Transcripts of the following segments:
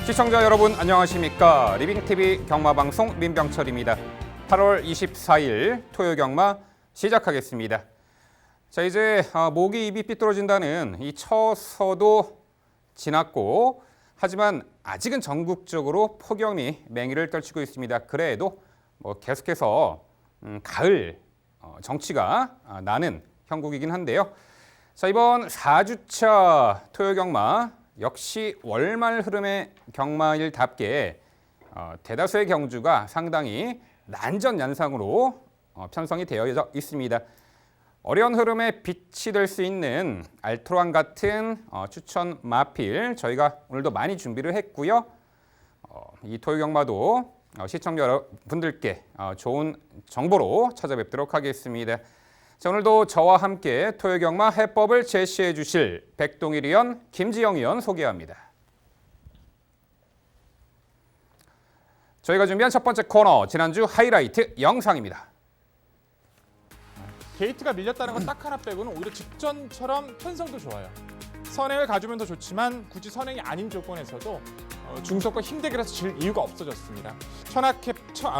시청자 여러분 안녕하십니까? 리빙TV 경마방송 민병철입니다. 8월 24일 토요 경마 시작하겠습니다. 자, 이제 목이 입이 삐뚤어진다는 이 처서도 지났고, 하지만 아직은 전국적으로 폭염이 맹위를 떨치고 있습니다. 그래도 계속해서 가을 정취가 나는 형국이긴 한데요. 자, 이번 4주차 토요 경마 역시 월말 흐름의 경마일답게 대다수의 경주가 상당히 난전난상으로 편성이 되어 있습니다. 어려운 흐름에 빛이 될 수 있는 알토란 같은 추천 마필 저희가 오늘도 많이 준비를 했고요. 이 토요 경마도 시청자 여러분들께 좋은 정보로 찾아뵙도록 하겠습니다. 자, 오늘도 저와 함께 토요 경마 해법을 제시해 주실 백동일 의원, 김지영 의원 소개합니다. 저희가 준비한 첫 번째 코너, 지난주 하이라이트 영상입니다. 게이트가 밀렸다는 건 딱 하나 빼고는 오히려 직전처럼 편성도 좋아요. 선행을 가주면 더 좋지만 굳이 선행이 아닌 조건에서도 중석과 힘대결에서 질 이유가 없어졌습니다.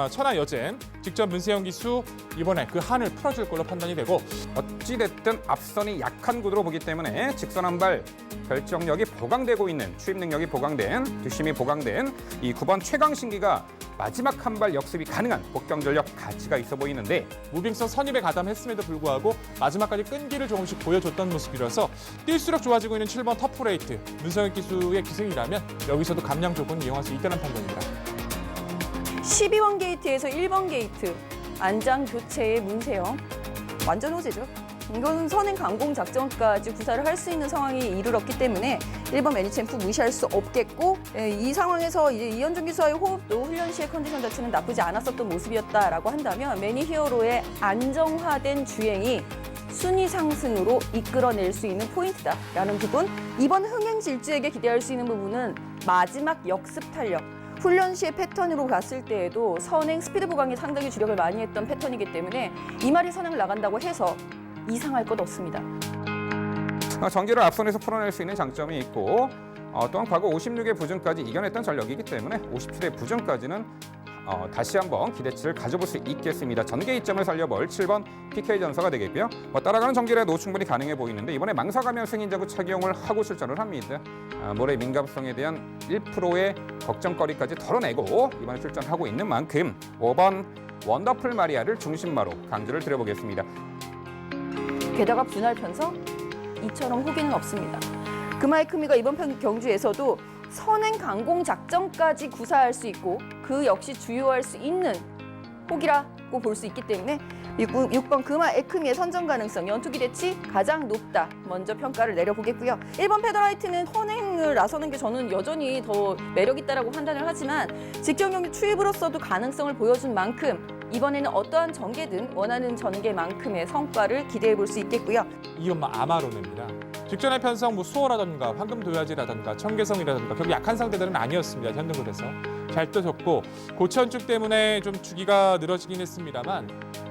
천하 여젠 직접 문세영 기수 이번에 그 한을 풀어줄 걸로 판단이 되고, 어찌됐든 앞선이 약한 구도로 보기 때문에 직선 한 발 결정력이 보강되고 있는, 추입 능력이 보강된, 뒷심이 보강된 이 9번 최강신기가 마지막 한 발 역습이 가능한 복경 전력 가치가 있어 보이는데, 무빙선 선입에 가담했음에도 불구하고 마지막까지 끈기를 조금씩 보여줬던 모습이라서 뛸수록 좋아지고 있는 7번 터프레이트 문세영 기수의 기승이라면 여기서도 감량 조건을 이용할 수 있다는 판단입니다. 12번 게이트에서 1번 게이트 안장 교체의 문세영, 완전 호재죠. 이건 선행 강공 작전까지 구사를 할 수 있는 상황이 이르렀기 때문에 1번 매니챔프 무시할 수 없겠고, 이 상황에서 이제 이현준 기수와의 호흡도 훈련 시의 컨디션 자체는 나쁘지 않았었던 모습이었다라고 한다면 매니 히어로의 안정화된 주행이 순위 상승으로 이끌어낼 수 있는 포인트다라는 부분, 이번 흥행 질주에게 기대할 수 있는 부분은 마지막 역습 탄력. 훈련 시의 패턴으로 봤을 때에도 선행 스피드 보강에 상당히 주력을 많이 했던 패턴이기 때문에 이 말이 선행을 나간다고 해서 이상할 것 없습니다. 전기를 앞선에서 풀어낼 수 있는 장점이 있고, 또한 과거 56의 부준까지 이겨냈던 전력이기 때문에 57의 부준까지는 다시 한번 기대치를 가져볼 수 있겠습니다. 전개 이점을 살려볼 7번 PK 전서가 되겠고요. 따라가는 전기라도 충분히 가능해 보이는데, 이번에 망사가면 승인자구 착용을 하고 출전을 합니다. 모래 민감성에 대한 1%의 걱정거리까지 덜어내고 이번에 출전하고 있는 만큼 5번 원더풀 마리아를 중심마로 강조를 드려보겠습니다. 게다가 분할 편성, 이처럼 후기는 없습니다. 그마이크미가 이번 경주에서도 선행 강공 작전까지 구사할 수 있고 그 역시 주요할 수 있는 혹이라고 볼 수 있기 때문에 6번 금화 에크미의 선정 가능성, 연투 기대치 가장 높다. 먼저 평가를 내려보겠고요. 1번 페더라이트는 선행을 나서는 게 저는 여전히 더 매력 있다라고 판단을 하지만 직전 경기 투입으로서도 가능성을 보여준 만큼 이번에는 어떠한 전개든 원하는 전개만큼의 성과를 기대해 볼 수 있겠고요. 이엄마 아마로네입니다. 직전의 편성 수호라든가 황금도야지라든가 청계성이라든가 결국 약한 상대들은 아니었습니다. 현등급에서 잘 떠졌고, 고천축 때문에 좀 주기가 늘어지긴 했습니다만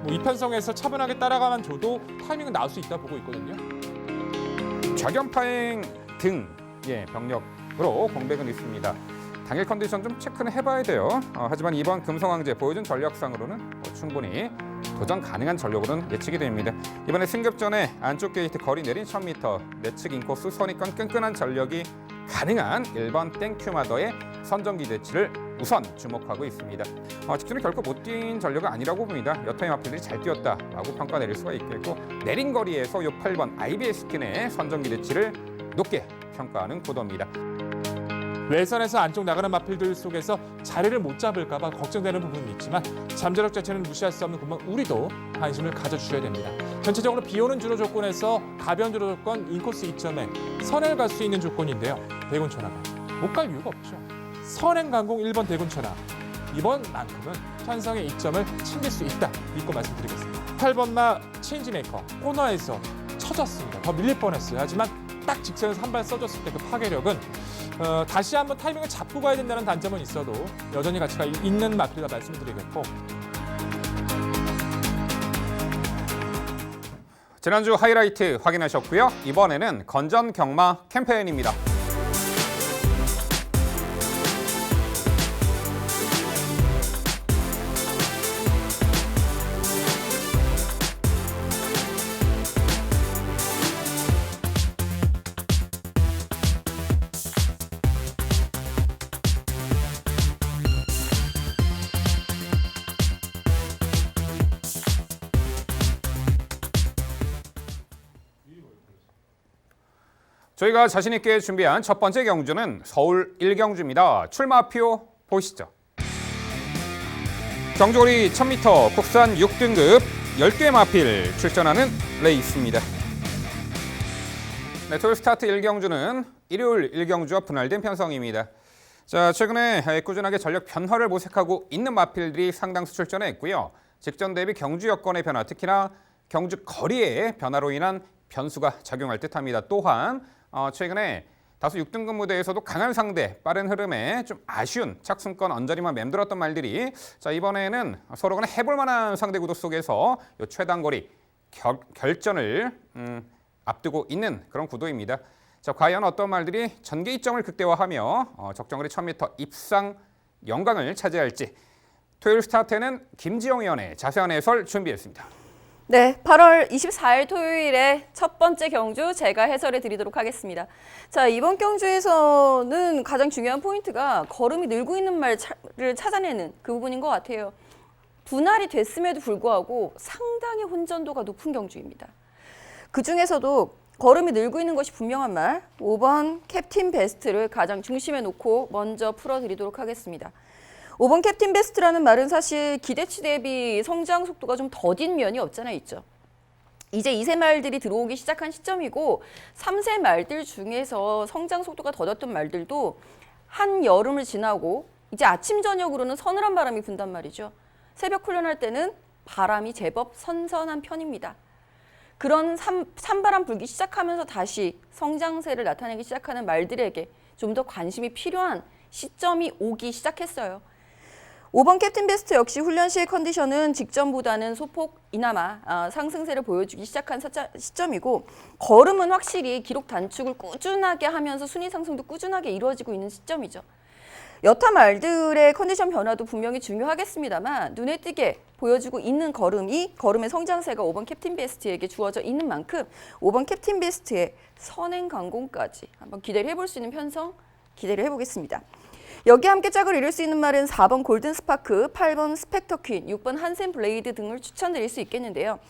이 편성에서 차분하게 따라가만 줘도 타이밍은 나올 수 있다 보고 있거든요. 좌견파행 등 병력으로 공백은 있습니다. 당일 컨디션 좀 체크는 해봐야 돼요. 하지만 이번 금성황제 보여준 전력상으로는 충분히 도전 가능한 전력으로는 예측이 됩니다. 이번에 승급전에 안쪽 게이트 거리 내린 1000m, 내측 인코스 선입관 끈끈한 전력이 가능한 1번 땡큐마더의 선정 기대치를 우선 주목하고 있습니다. 직전에 결코 못 뛴 전력은 아니라고 봅니다. 여타의 마필들이 잘 뛰었다라고 평가 내릴 수가 있겠고, 내린 거리에서 요 8번 IBS 스킨의 선정 기대치를 높게 평가하는 구도입니다. 외선에서 안쪽 나가는 마필들 속에서 자리를 못 잡을까 봐 걱정되는 부분이 있지만 잠재력 자체는 무시할 수 없는 구멍, 우리도 관심을 가져주셔야 됩니다. 전체적으로 비오는 주로 조건에서 가벼운 주로 조건 인코스 2점에 선행을 갈 수 있는 조건인데요. 대군천하가 못 갈 이유가 없죠. 선행 강공 1번 대군천하, 이번만큼은 편성의 이점을 챙길 수 있다 믿고 말씀드리겠습니다. 8번마 체인지메이커 코너에서 쳐졌습니다. 더 밀릴 뻔했어요. 하지만 딱 직선에서 한 발 써줬을 때 그 파괴력은 다시 한번 타이밍을 잡고 가야 된다는 단점은 있어도 여전히 가치가 있는 마필이다 말씀드리겠고, 지난주 하이라이트 확인하셨고요. 이번에는 건전 경마 캠페인입니다. 저희가 자신 있게 준비한 첫 번째 경주는 서울 1경주입니다. 출마표 보시죠. 경주거리 1000m 국산 6등급 10개 마필 출전하는 레이스입니다. 네, 토요일 스타트 1경주는 일요일 1경주와 분할된 편성입니다. 자, 최근에 꾸준하게 전력 변화를 모색하고 있는 마필들이 상당수 출전했고요. 직전 대비 경주 여건의 변화, 특히나 경주 거리의 변화로 인한 변수가 작용할 듯합니다. 또한 최근에 다소 6등급 무대에서도 강한 상대, 빠른 흐름에 좀 아쉬운 착순권 언저리만 맴돌았던 말들이 자, 이번에는 서로 간에 해볼 만한 상대 구도 속에서 요 최단거리 결전을 앞두고 있는 그런 구도입니다. 자, 과연 어떤 말들이 전개 이점을 극대화하며 적정거리 1000m 입상 영광을 차지할지 토요일 스타트에는 김지영 위원의 자세한 해설 준비했습니다. 네, 8월 24일 토요일에 첫 번째 경주 제가 해설해 드리도록 하겠습니다. 자, 이번 경주에서는 가장 중요한 포인트가 걸음이 늘고 있는 말을 찾아내는 그 부분인 것 같아요. 분할이 됐음에도 불구하고 상당히 혼전도가 높은 경주입니다. 그중에서도 걸음이 늘고 있는 것이 분명한 말, 5번 캡틴 베스트를 가장 중심에 놓고 먼저 풀어드리도록 하겠습니다. 5번 캡틴 베스트라는 말은 사실 기대치 대비 성장 속도가 좀 더딘 면이 없잖아 있죠. 이제 2세 말들이 들어오기 시작한 시점이고 3세 말들 중에서 성장 속도가 더뎠던 말들도 한 여름을 지나고 이제 아침 저녁으로는 서늘한 바람이 분단 말이죠. 새벽 훈련할 때는 바람이 제법 선선한 편입니다. 그런 산바람 불기 시작하면서 다시 성장세를 나타내기 시작하는 말들에게 좀 더 관심이 필요한 시점이 오기 시작했어요. 5번 캡틴 베스트 역시 훈련 시의 컨디션은 직전보다는 소폭이나마 상승세를 보여주기 시작한 시점이고 걸음은 확실히 기록 단축을 꾸준하게 하면서 순위 상승도 꾸준하게 이루어지고 있는 시점이죠. 여타 말들의 컨디션 변화도 분명히 중요하겠습니다만 눈에 띄게 보여주고 있는 걸음의 성장세가 5번 캡틴 베스트에게 주어져 있는 만큼 5번 캡틴 베스트의 선행 강공까지 한번 기대를 해볼 수 있는 편성 기대를 해보겠습니다. 여기에 함께 짝을 이룰 수 있는 말은 4번 골든 스파크, 8번 스펙터 퀸, 6번 한센 블레이드 등을 추천드릴 수 있겠는데요.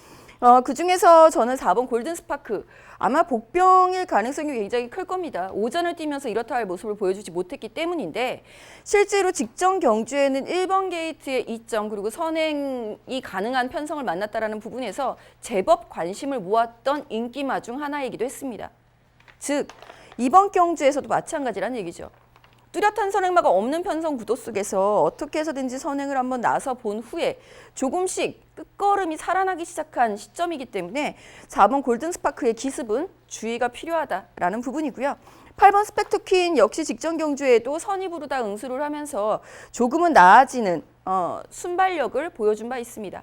그중에서 저는 4번 골든 스파크, 아마 복병일 가능성이 굉장히 클 겁니다. 오전을 뛰면서 이렇다 할 모습을 보여주지 못했기 때문인데 실제로 직전 경주에는 1번 게이트의 이점 그리고 선행이 가능한 편성을 만났다는 부분에서 제법 관심을 모았던 인기마 중 하나이기도 했습니다. 즉, 이번 경주에서도 마찬가지란 얘기죠. 뚜렷한 선행마가 없는 편성 구도 속에서 어떻게 해서든지 선행을 한번 나서 본 후에 조금씩 끝걸음이 살아나기 시작한 시점이기 때문에 4번 골든 스파크의 기습은 주의가 필요하다라는 부분이고요. 8번 스펙터 퀸 역시 직전 경주에도 선입으로다 응수를 하면서 조금은 나아지는 순발력을 보여준 바 있습니다.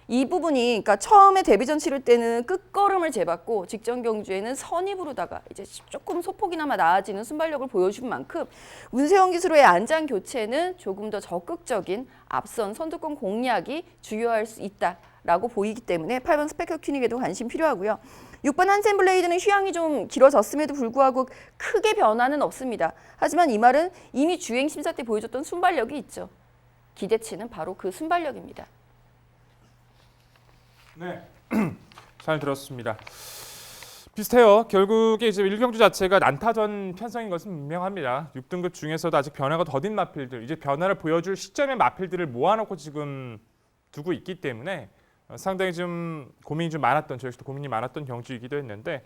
이 부분이 그러니까 처음에 데뷔전 치를 때는 끝걸음을 재봤고 직전 경주에는 선입으로다가 이제 조금 소폭이나마 나아지는 순발력을 보여준 만큼 문세영 기수로의 안장 교체는 조금 더 적극적인 앞선 선두권 공략이 중요할 수 있다라고 보이기 때문에 8번 스펙터 퀸에게도 관심 필요하고요. 6번 한센 블레이드는 휴양이 좀 길어졌음에도 불구하고 크게 변화는 없습니다. 하지만 이 말은 이미 주행 심사 때 보여줬던 순발력이 있죠. 기대치는 바로 그 순발력입니다. 네, 잘 들었습니다. 비슷해요. 결국에 이제 1경주 자체가 난타전 편성인 것은 분명합니다. 6등급 중에서도 아직 변화가 더딘 마필들, 이제 변화를 보여줄 시점의 마필들을 모아놓고 지금 두고 있기 때문에 상당히 좀 고민이 좀 많았던, 저 역시도 고민이 많았던 경주이기도 했는데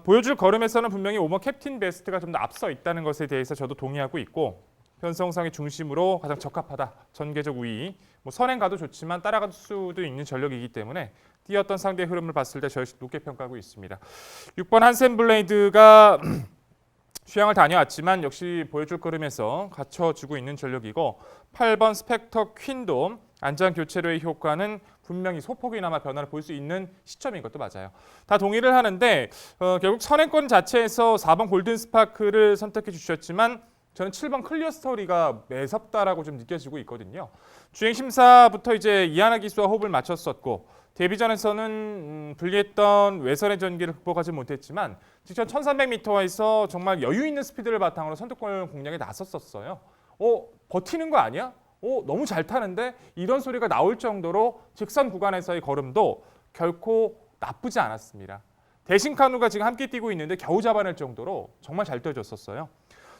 보여줄 걸음에서는 분명히 5번 캡틴 베스트가 좀 더 앞서 있다는 것에 대해서 저도 동의하고 있고 편성상의 중심으로 가장 적합하다. 전개적 우위. 뭐 선행 가도 좋지만 따라갈 수도 있는 전력이기 때문에 뛰었던 상대의 흐름을 봤을 때 저 역시 높게 평가하고 있습니다. 6번 한센 블레이드가 휴양을 다녀왔지만 역시 보여줄 걸음에서 갖춰주고 있는 전력이고 8번 스펙터 퀸도 안장 교체로의 효과는 분명히 소폭이나마 변화를 볼 수 있는 시점인 것도 맞아요. 다 동의를 하는데 결국 선행권 자체에서 4번 골든 스파크를 선택해 주셨지만 저는 7번 클리어 스토리가 매섭다라고 좀 느껴지고 있거든요. 주행 심사부터 이제 이하나 기수와 호흡을 맞췄었고 데뷔전에서는 불리했던 외선의 전기를 극복하지 못했지만 직전 1300m에서 정말 여유 있는 스피드를 바탕으로 선두권 공략에 나섰었어요. 버티는 거 아니야? 너무 잘 타는데? 이런 소리가 나올 정도로 직선 구간에서의 걸음도 결코 나쁘지 않았습니다. 대신카누가 지금 함께 뛰고 있는데 겨우 잡아낼 정도로 정말 잘 뛰어줬었어요.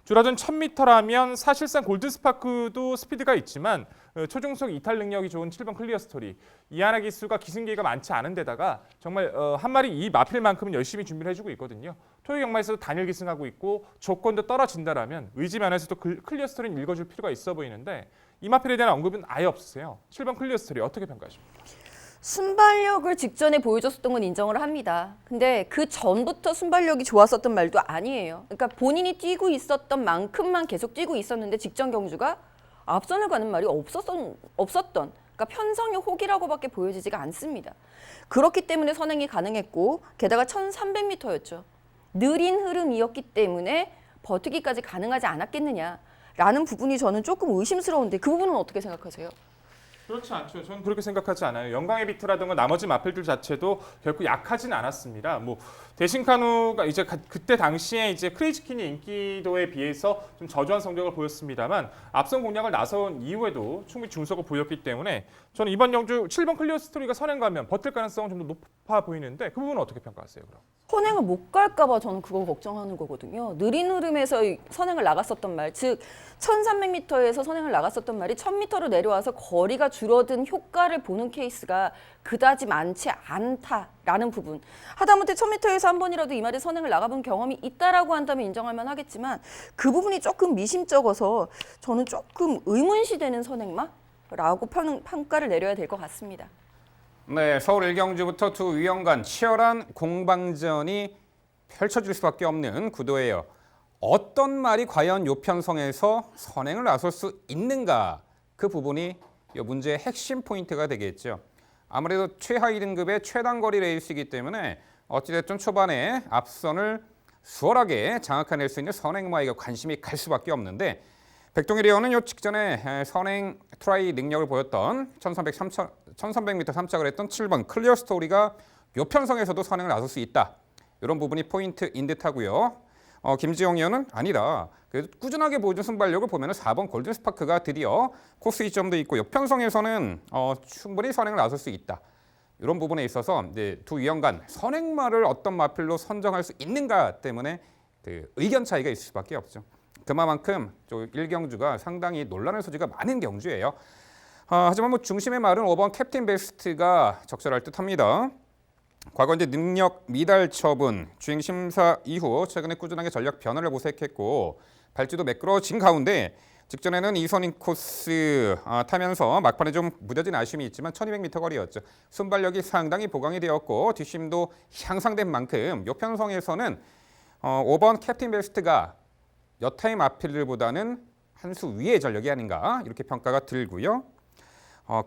줄어든 1000m라면 사실상 골드스파크도 스피드가 있지만 초중속 이탈 능력이 좋은 7번 클리어스토리, 이하나 기수가 기승기가 많지 않은 데다가 정말 한 마리 이 마필만큼은 열심히 준비를 해주고 있거든요. 토요 경마에서도 단일 기승하고 있고 조건도 떨어진다라면 의지 면에서도 클리어스토리는 읽어줄 필요가 있어 보이는데 이 마필에 대한 언급은 아예 없으세요. 7번 클리어스토리 어떻게 평가하십니까? 순발력을 직전에 보여줬었던 건 인정을 합니다. 근데 그 전부터 순발력이 좋았었던 말도 아니에요. 그러니까 본인이 뛰고 있었던 만큼만 계속 뛰고 있었는데 직전 경주가 앞선을 가는 말이 없었던 그러니까 편성의 혹이라고밖에 보여지지가 않습니다. 그렇기 때문에 선행이 가능했고 게다가 1300m였죠. 느린 흐름이었기 때문에 버티기까지 가능하지 않았겠느냐라는 부분이 저는 조금 의심스러운데 그 부분은 어떻게 생각하세요? 그렇지 않죠. 저는 그렇게 생각하지 않아요. 영광의 비트라든가 나머지 마필들 자체도 결코 약하진 않았습니다. 뭐 대신카누가 이제 그때 당시에 이제 크레이지킨의 인기도에 비해서 좀 저조한 성적을 보였습니다만 앞선 공략을 나선 이후에도 충분히 중석을 보였기 때문에 저는 이번 경주 7번 클리어 스토리가 선행 가면 버틸 가능성은 좀 더 높아 보이는데 그 부분은 어떻게 평가하세요? 그럼? 선행을 못 갈까 봐 저는 그거 걱정하는 거거든요. 느린 흐름에서 선행을 나갔었던 말, 즉 1300m에서 선행을 나갔었던 말이 1000m로 내려와서 거리가 줄어든 효과를 보는 케이스가 그다지 많지 않다라는 부분. 하다못해 1000m에서 한 번이라도 이 말이 선행을 나가본 경험이 있다라고 한다면 인정할 만하겠지만 그 부분이 조금 미심쩍어서 저는 조금 의문시되는 선행마라고 평가를 내려야 될 것 같습니다. 네, 서울 1경주부터 두 위원 간 치열한 공방전이 펼쳐질 수밖에 없는 구도예요. 어떤 말이 과연 요 편성에서 선행을 나설 수 있는가? 그 부분이 이 문제의 핵심 포인트가 되겠죠. 아무래도 최하위 등급의 최단거리 레이스이기 때문에 어찌됐든 초반에 앞선을 수월하게 장악해낼 수 있는 선행마에게 관심이 갈 수밖에 없는데 백동일 의원은 요 직전에 선행 트라이 능력을 보였던 1300m 3착을 했던 7번 클리어 스토리가 요 편성에서도 선행을 나설 수 있다. 이런 부분이 포인트인 듯하고요. 김지영 의원은 아니다. 그래도 꾸준하게 보여준 순발력을 보면 4번 골든 스파크가 드디어 코스 이점도 있고 요 편성에서는 충분히 선행을 나설 수 있다. 이런 부분에 있어서 이제 두 위원 간 선행마를 어떤 마필로 선정할 수 있는가 때문에 그 의견 차이가 있을 수밖에 없죠. 그만큼 1경주가 상당히 논란의 소지가 많은 경주예요. 하지만 뭐 중심의 말은 5번 캡틴 베스트가 적절할 듯합니다. 과거 이제 능력 미달 처분, 주행 심사 이후 최근에 꾸준하게 전력 변화를 모색했고 발주도 매끄러워진 가운데 직전에는 이선인 코스 타면서 막판에 좀 무뎌진 아쉬움이 있지만 1200m 거리였죠. 순발력이 상당히 보강이 되었고 뒷심도 향상된 만큼 요 편성에서는 5번 캡틴 베스트가 여타의 마필들보다는 한 수 위의 전력이 아닌가 이렇게 평가가 들고요.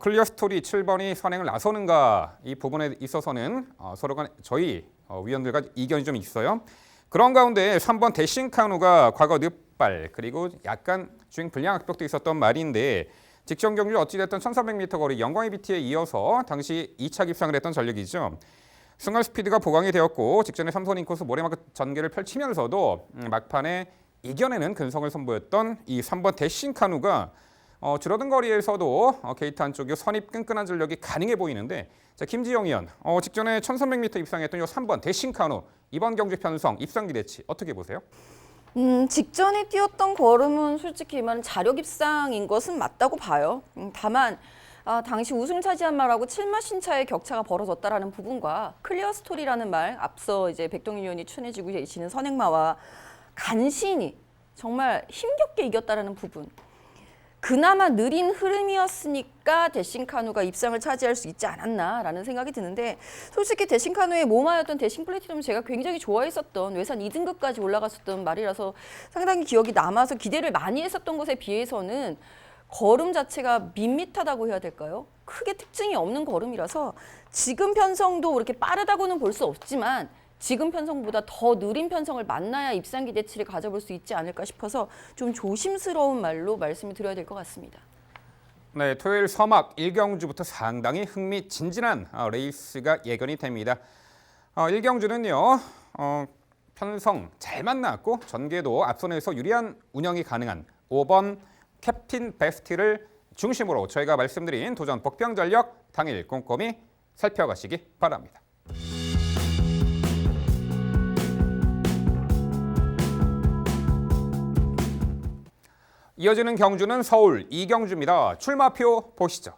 클리어 스토리 7번이 선행을 나서는가 이 부분에 있어서는 서로 간 저희 위원들과 이견이 좀 있어요. 그런 가운데 3번 대신카누가 과거 늪발 그리고 약간 주행 불량 악벽도 있었던 말인데 직전 경주 어찌됐든 1300m 거리 영광의 BT에 이어서 당시 2차 입상을 했던 전력이죠. 순간 스피드가 보강이 되었고 직전에 삼선 인코스 모래마크 전개를 펼치면서도 막판에 이겨내는 근성을 선보였던 이 3번 대신카누가 줄어든 거리에서도 게이트 안쪽에 선입 끈끈한 전력이 가능해 보이는데 자, 김지영 의원 직전에 1300m 입상했던 이 3번 대신카누 이번 경주 편성 입상 기대치 어떻게 보세요? 직전에 뛰었던 걸음은 솔직히 이만 자력 입상인 것은 맞다고 봐요. 다만 당시 우승 차지한 말하고 7마 신차의 격차가 벌어졌다라는 부분과 클리어 스토리라는 말 앞서 이제 백동일 의원이 추천해주고 계시는 선행마와 간신히 정말 힘겹게 이겼다라는 부분. 그나마 느린 흐름이었으니까 대신카누가 입상을 차지할 수 있지 않았나라는 생각이 드는데 솔직히 대신카누의 모마였던 대신 플래티넘 제가 굉장히 좋아했었던 외산 2등급까지 올라갔었던 말이라서 상당히 기억이 남아서 기대를 많이 했었던 것에 비해서는 걸음 자체가 밋밋하다고 해야 될까요? 크게 특징이 없는 걸음이라서 지금 편성도 그렇게 빠르다고는 볼 수 없지만 지금 편성보다 더 느린 편성을 만나야 입상 기대치를 가져볼 수 있지 않을까 싶어서 좀 조심스러운 말로 말씀을 드려야 될 것 같습니다. 네, 토요일 서막 1경주부터 상당히 흥미진진한 레이스가 예견이 됩니다. 1경주는요. 편성 잘 만났고 전개도 앞선에서 유리한 운영이 가능한 5번 캡틴 베스트를 중심으로 저희가 말씀드린 도전 복병 전력 당일 꼼꼼히 살펴가시기 바랍니다. 이어지는 경주는 서울 이경주입니다. 출마표 보시죠.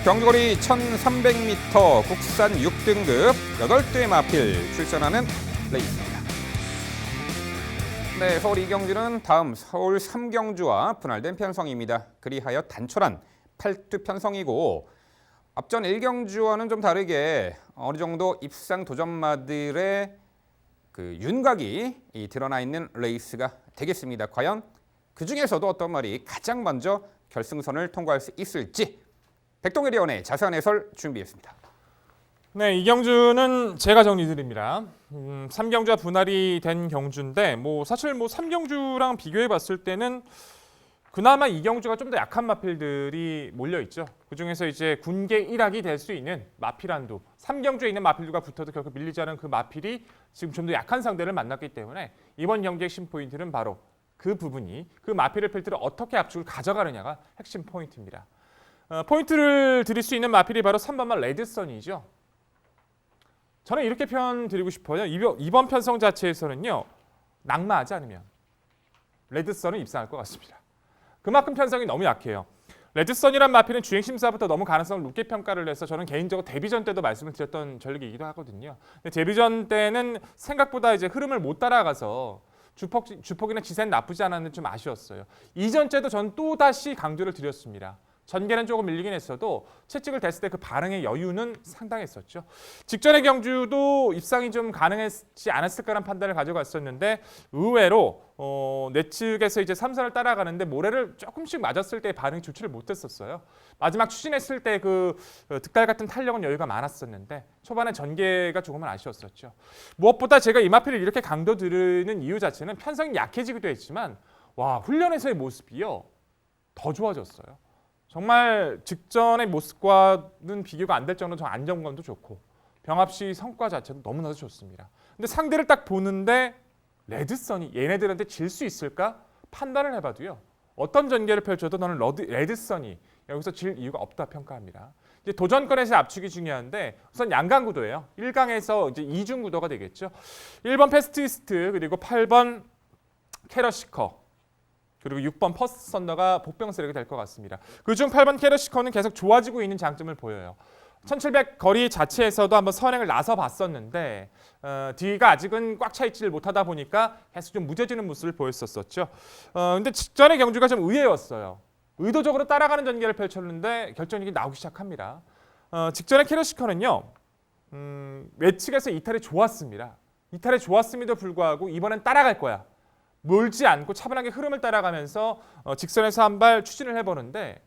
경주거리 1300m 국산 6등급 8대 마필 출전하는 레이스입니다. 네, 서울 이경주는 다음 서울 3경주와 분할된 편성입니다. 그리하여 단촐한 8두 편성이고 앞전 1경주와는 좀 다르게 어느 정도 입상 도전마들의 그 윤곽이 드러나 있는 레이스가 되겠습니다. 과연 그 중에서도 어떤 말이 가장 먼저 결승선을 통과할 수 있을지 백동일 의원의 자세한 해설 준비했습니다. 네, 이 경주는 제가 정리드립니다. 3경주와 분할이 된 경주인데 사실 3경주랑 비교해 봤을 때는 그나마 이 경주가 좀 더 약한 마필들이 몰려 있죠. 그 중에서 이제 군계 1학이 될 수 있는 마필 한두, 3경주에 있는 마필들과 붙어도 결국 밀리지 않은 그 마필이 지금 좀 더 약한 상대를 만났기 때문에 이번 경기의 핵심 포인트는 바로 그 부분이 그 마필을 필두로 어떻게 압축을 가져가느냐가 핵심 포인트입니다. 포인트를 드릴 수 있는 마필이 바로 3번마 레드선이죠. 저는 이렇게 표현 드리고 싶어요. 이번 편성 자체에서는요, 낙마하지 않으면 레드선은 입상할 것 같습니다. 그만큼 편성이 너무 약해요. 레드선이란 마필은 주행 심사부터 너무 가능성을 높게 평가를 해서 저는 개인적으로 데뷔전 때도 말씀을 드렸던 전력이기도 하거든요. 근데 데뷔전 때는 생각보다 이제 흐름을 못 따라가서 주폭이나 지세는 나쁘지 않았는데 좀 아쉬웠어요. 이전째도 전 또 다시 강조를 드렸습니다. 전개는 조금 밀리긴 했어도 채찍을 댔을 때 그 반응의 여유는 상당했었죠. 직전의 경주도 입상이 좀 가능하지 않았을까라는 판단을 가져갔었는데 의외로 내 측에서 이제 3선을 따라가는데 모래를 조금씩 맞았을 때 반응이 좋지를 못했었어요. 마지막 추진했을 때 그 득달 같은 탄력은 여유가 많았었는데 초반에 전개가 조금은 아쉬웠었죠. 무엇보다 제가 이 마필을 이렇게 강도 드리는 이유 자체는 편성이 약해지기도 했지만 훈련에서의 모습이요 더 좋아졌어요. 정말 직전의 모습과는 비교가 안 될 정도로 안정감도 좋고 병합 시 성과 자체도 너무나도 좋습니다. 근데 상대를 딱 보는데 레드선이 얘네들한테 질 수 있을까 판단을 해봐도요. 어떤 전개를 펼쳐도 너는 레드선이 여기서 질 이유가 없다 평가합니다. 이제 도전권에서 압축이 중요한데 우선 양강 구도예요. 1강에서 이제 2중 구도가 되겠죠. 1번 패스트이스트 그리고 8번 캐러시커 그리고 6번 퍼스트 썬더가 복병 세력이 될 것 같습니다. 그중 8번 캐러시커는 계속 좋아지고 있는 장점을 보여요. 1700 거리 자체에서도 한번 선행을 나서 봤었는데 뒤가 아직은 꽉 차 있지를 못하다 보니까 계속 좀 무뎌지는 모습을 보였었죠. 근데 직전의 경주가 좀 의외였어요. 의도적으로 따라가는 전개를 펼쳤는데 결정력이 나오기 시작합니다. 직전의 캐러시커는요. 외측에서 이탈이 좋았습니다. 이탈이 좋았음에도 불구하고 이번엔 따라갈 거야. 몰지 않고 차분하게 흐름을 따라가면서 직선에서 한 발 추진을 해보는데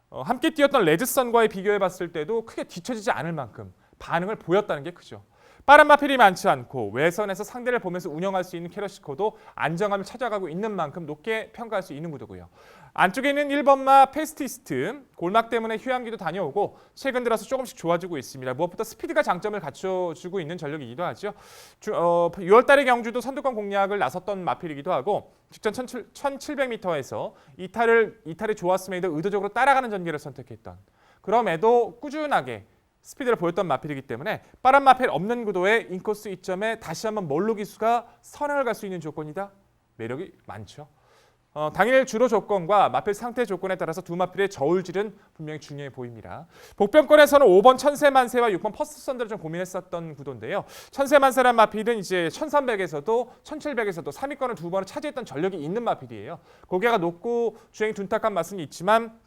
함께 뛰었던 레드선과의 비교해봤을 때도 크게 뒤처지지 않을 만큼 반응을 보였다는 게 크죠. 빠른 마필이 많지 않고 외선에서 상대를 보면서 운영할 수 있는 캐러시커도 안정감을 찾아가고 있는 만큼 높게 평가할 수 있는 구도고요. 안쪽에 있는 1번마 페스티스트 골막 때문에 휴양기도 다녀오고 최근 들어서 조금씩 좋아지고 있습니다. 무엇보다 스피드가 장점을 갖춰주고 있는 전력이기도 하죠. 6월달의 경주도 선두권 공략을 나섰던 마필이기도 하고 직전 1700m에서 이탈이 좋았음에도 의도적으로 따라가는 전개를 선택했던 그럼에도 꾸준하게 스피드를 보였던 마필이기 때문에 빠른 마필 없는 구도의 인코스 이점에 다시 한번 몰로 기수가 선행을 갈 수 있는 조건이다. 매력이 많죠. 당일 주로 조건과 마필 상태 조건에 따라서 두 마필의 저울질은 분명히 중요해 보입니다. 복병권에서는 5번 천세만세와 6번 퍼스트 썬더를 좀 고민했었던 구도인데요. 천세만세란 마필은 이제 1300에서도 1700에서도 3위권을 두 번을 차지했던 전력이 있는 마필이에요. 고개가 높고 주행이 둔탁한 맛은 있지만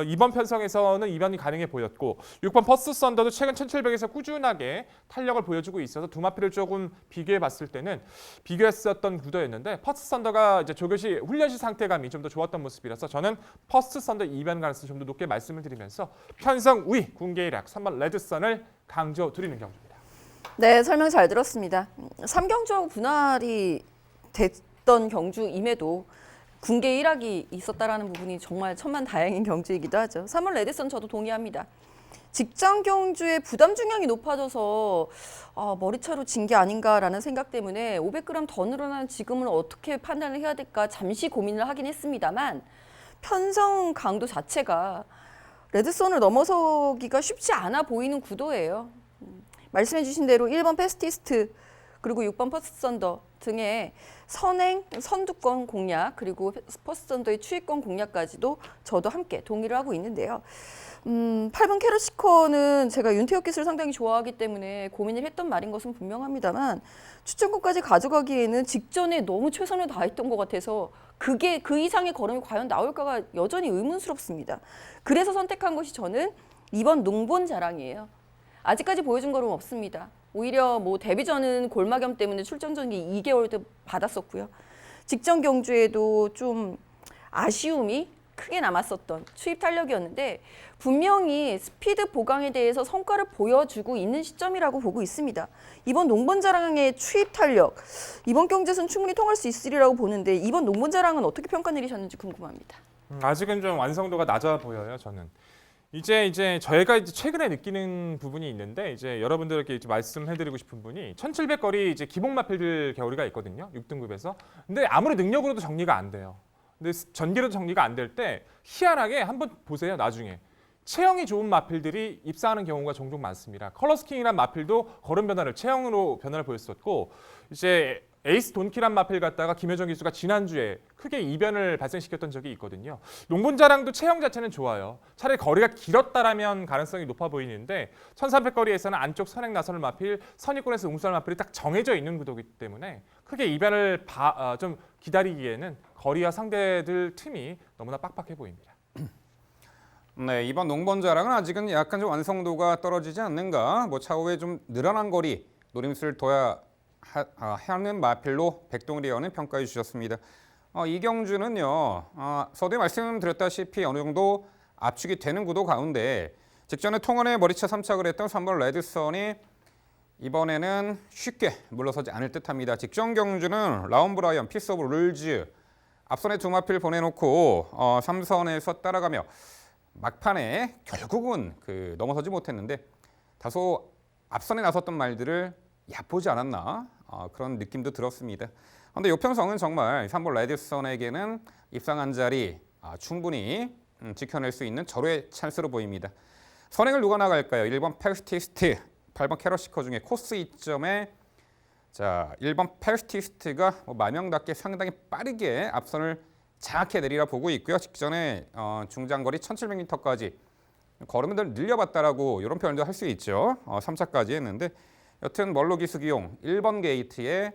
이번 편성에서는 이변이 가능해 보였고 6번 퍼스트 썬더도 최근 1700에서 꾸준하게 탄력을 보여주고 있어서 두 마필을 조금 비교해 봤을 때는 비교했었던 구도였는데 퍼스트 썬더가 이제 조교시 훈련시 상태감이 좀 더 좋았던 모습이라서 저는 퍼스트 썬더 이변 가능성이 좀 더 높게 말씀을 드리면서 편성 우위 군계 1학 3번 레드선을 강조 드리는 경주입니다. 네, 설명 잘 들었습니다. 3경주하고 분할이 됐던 경주임에도 군계 1학이 있었다라는 부분이 정말 천만다행인 경주이기도 하죠. 3월 레드선 저도 동의합니다. 직전 경주의 부담 중량이 높아져서 머리차로 진 게 아닌가라는 생각 때문에 500g 더 늘어난 지금은 어떻게 판단을 해야 될까 잠시 고민을 하긴 했습니다만 편성 강도 자체가 레드선을 넘어서기가 쉽지 않아 보이는 구도예요. 말씀해 주신 대로 1번 패스티스트 그리고 6번 퍼스트 썬더 등의 선행, 선두권 공략 그리고 퍼스트 썬더의 추위권 공략까지도 저도 함께 동의를 하고 있는데요. 8번 캐럿시커는 제가 윤태혁 기수를 상당히 좋아하기 때문에 고민을 했던 말인 것은 분명합니다만 추천권까지 가져가기에는 직전에 너무 최선을 다했던 것 같아서 그게 그 이상의 걸음이 과연 나올까가 여전히 의문스럽습니다. 그래서 선택한 것이 저는 2번 농본 자랑이에요. 아직까지 보여준 걸음 없습니다. 오히려 뭐 데뷔전은 골마겸 때문에 출전 전기 2개월도 받았었고요. 직전 경주에도 좀 아쉬움이 크게 남았었던 추입 탄력이었는데 분명히 스피드 보강에 대해서 성과를 보여주고 있는 시점이라고 보고 있습니다. 이번 농번자랑의 추입 탄력, 이번 경주에서는 충분히 통할 수 있으리라고 보는데 이번 농번자랑은 어떻게 평가 내리셨는지 궁금합니다. 아직은 좀 완성도가 낮아 보여요, 저는. 이제 저희가 이제 최근에 느끼는 부분이 있는데 이제 여러분들에게 이제 말씀해드리고 싶은 분이 1700거리 이제 기본 마필들 겨울이가 있거든요, 6등급에서. 근데 아무리 능력으로도 정리가 안 돼요. 근데 전기로도 정리가 안 될 때 희한하게 한번 보세요, 나중에. 체형이 좋은 마필들이 입사하는 경우가 종종 많습니다. 컬러스킹이란 마필도 걸음 변화를 체형으로 변화를 보였었고 이제 에이스 돈키란 마필 갖다가 김효정 기수가 지난주에 크게 이변을 발생시켰던 적이 있거든요. 농본자랑도 체형 자체는 좋아요. 차라리 거리가 길었다라면 가능성이 높아 보이는데 1300거리에서는 안쪽 선행 나선을 마필, 선입권에서 웅수할 마필이 딱 정해져 있는 구도이기 때문에 크게 이변을 좀 기다리기에는 거리와 상대들 틈이 너무나 빡빡해 보입니다. 네, 이번 농번자랑은 아직은 약간 좀 완성도가 떨어지지 않는가. 뭐 차후에 좀 늘어난 거리 노림수를 둬야 하는 마필로 백동리 의원은 평가해 주셨습니다. 이 경주는요, 서두에 말씀드렸다시피 어느 정도 압축이 되는 구도 가운데 직전에 통원에 머리차 3착을 했던 3번 레드선이 이번에는 쉽게 물러서지 않을 듯합니다. 직전 경주는 라운브라이언, 피스 오브 룰즈 앞선에 두 마필 보내놓고 3선에서 따라가며 막판에 결국은 넘어서지 못했는데 다소 앞선에 나섰던 말들을 얕보지 않았나 그런 느낌도 들었습니다. 그런데 요평성은 정말 3번 레드선에게는 입상한 자리 충분히 지켜낼 수 있는 절호의 찬스로 보입니다. 선행을 누가 나갈까요? 1번 페스티스트, 8번 캐럿시커 중에 코스 이점에 1번 페스티스트가 마명답게 상당히 빠르게 앞선을 장악해 내리라 보고 있고요. 직전에 중장거리 1700m까지 걸음을 늘려봤다라고 이런 표현도 할 수 있죠. 3차까지 했는데 여튼 멀로 기수 기용 1번 게이트에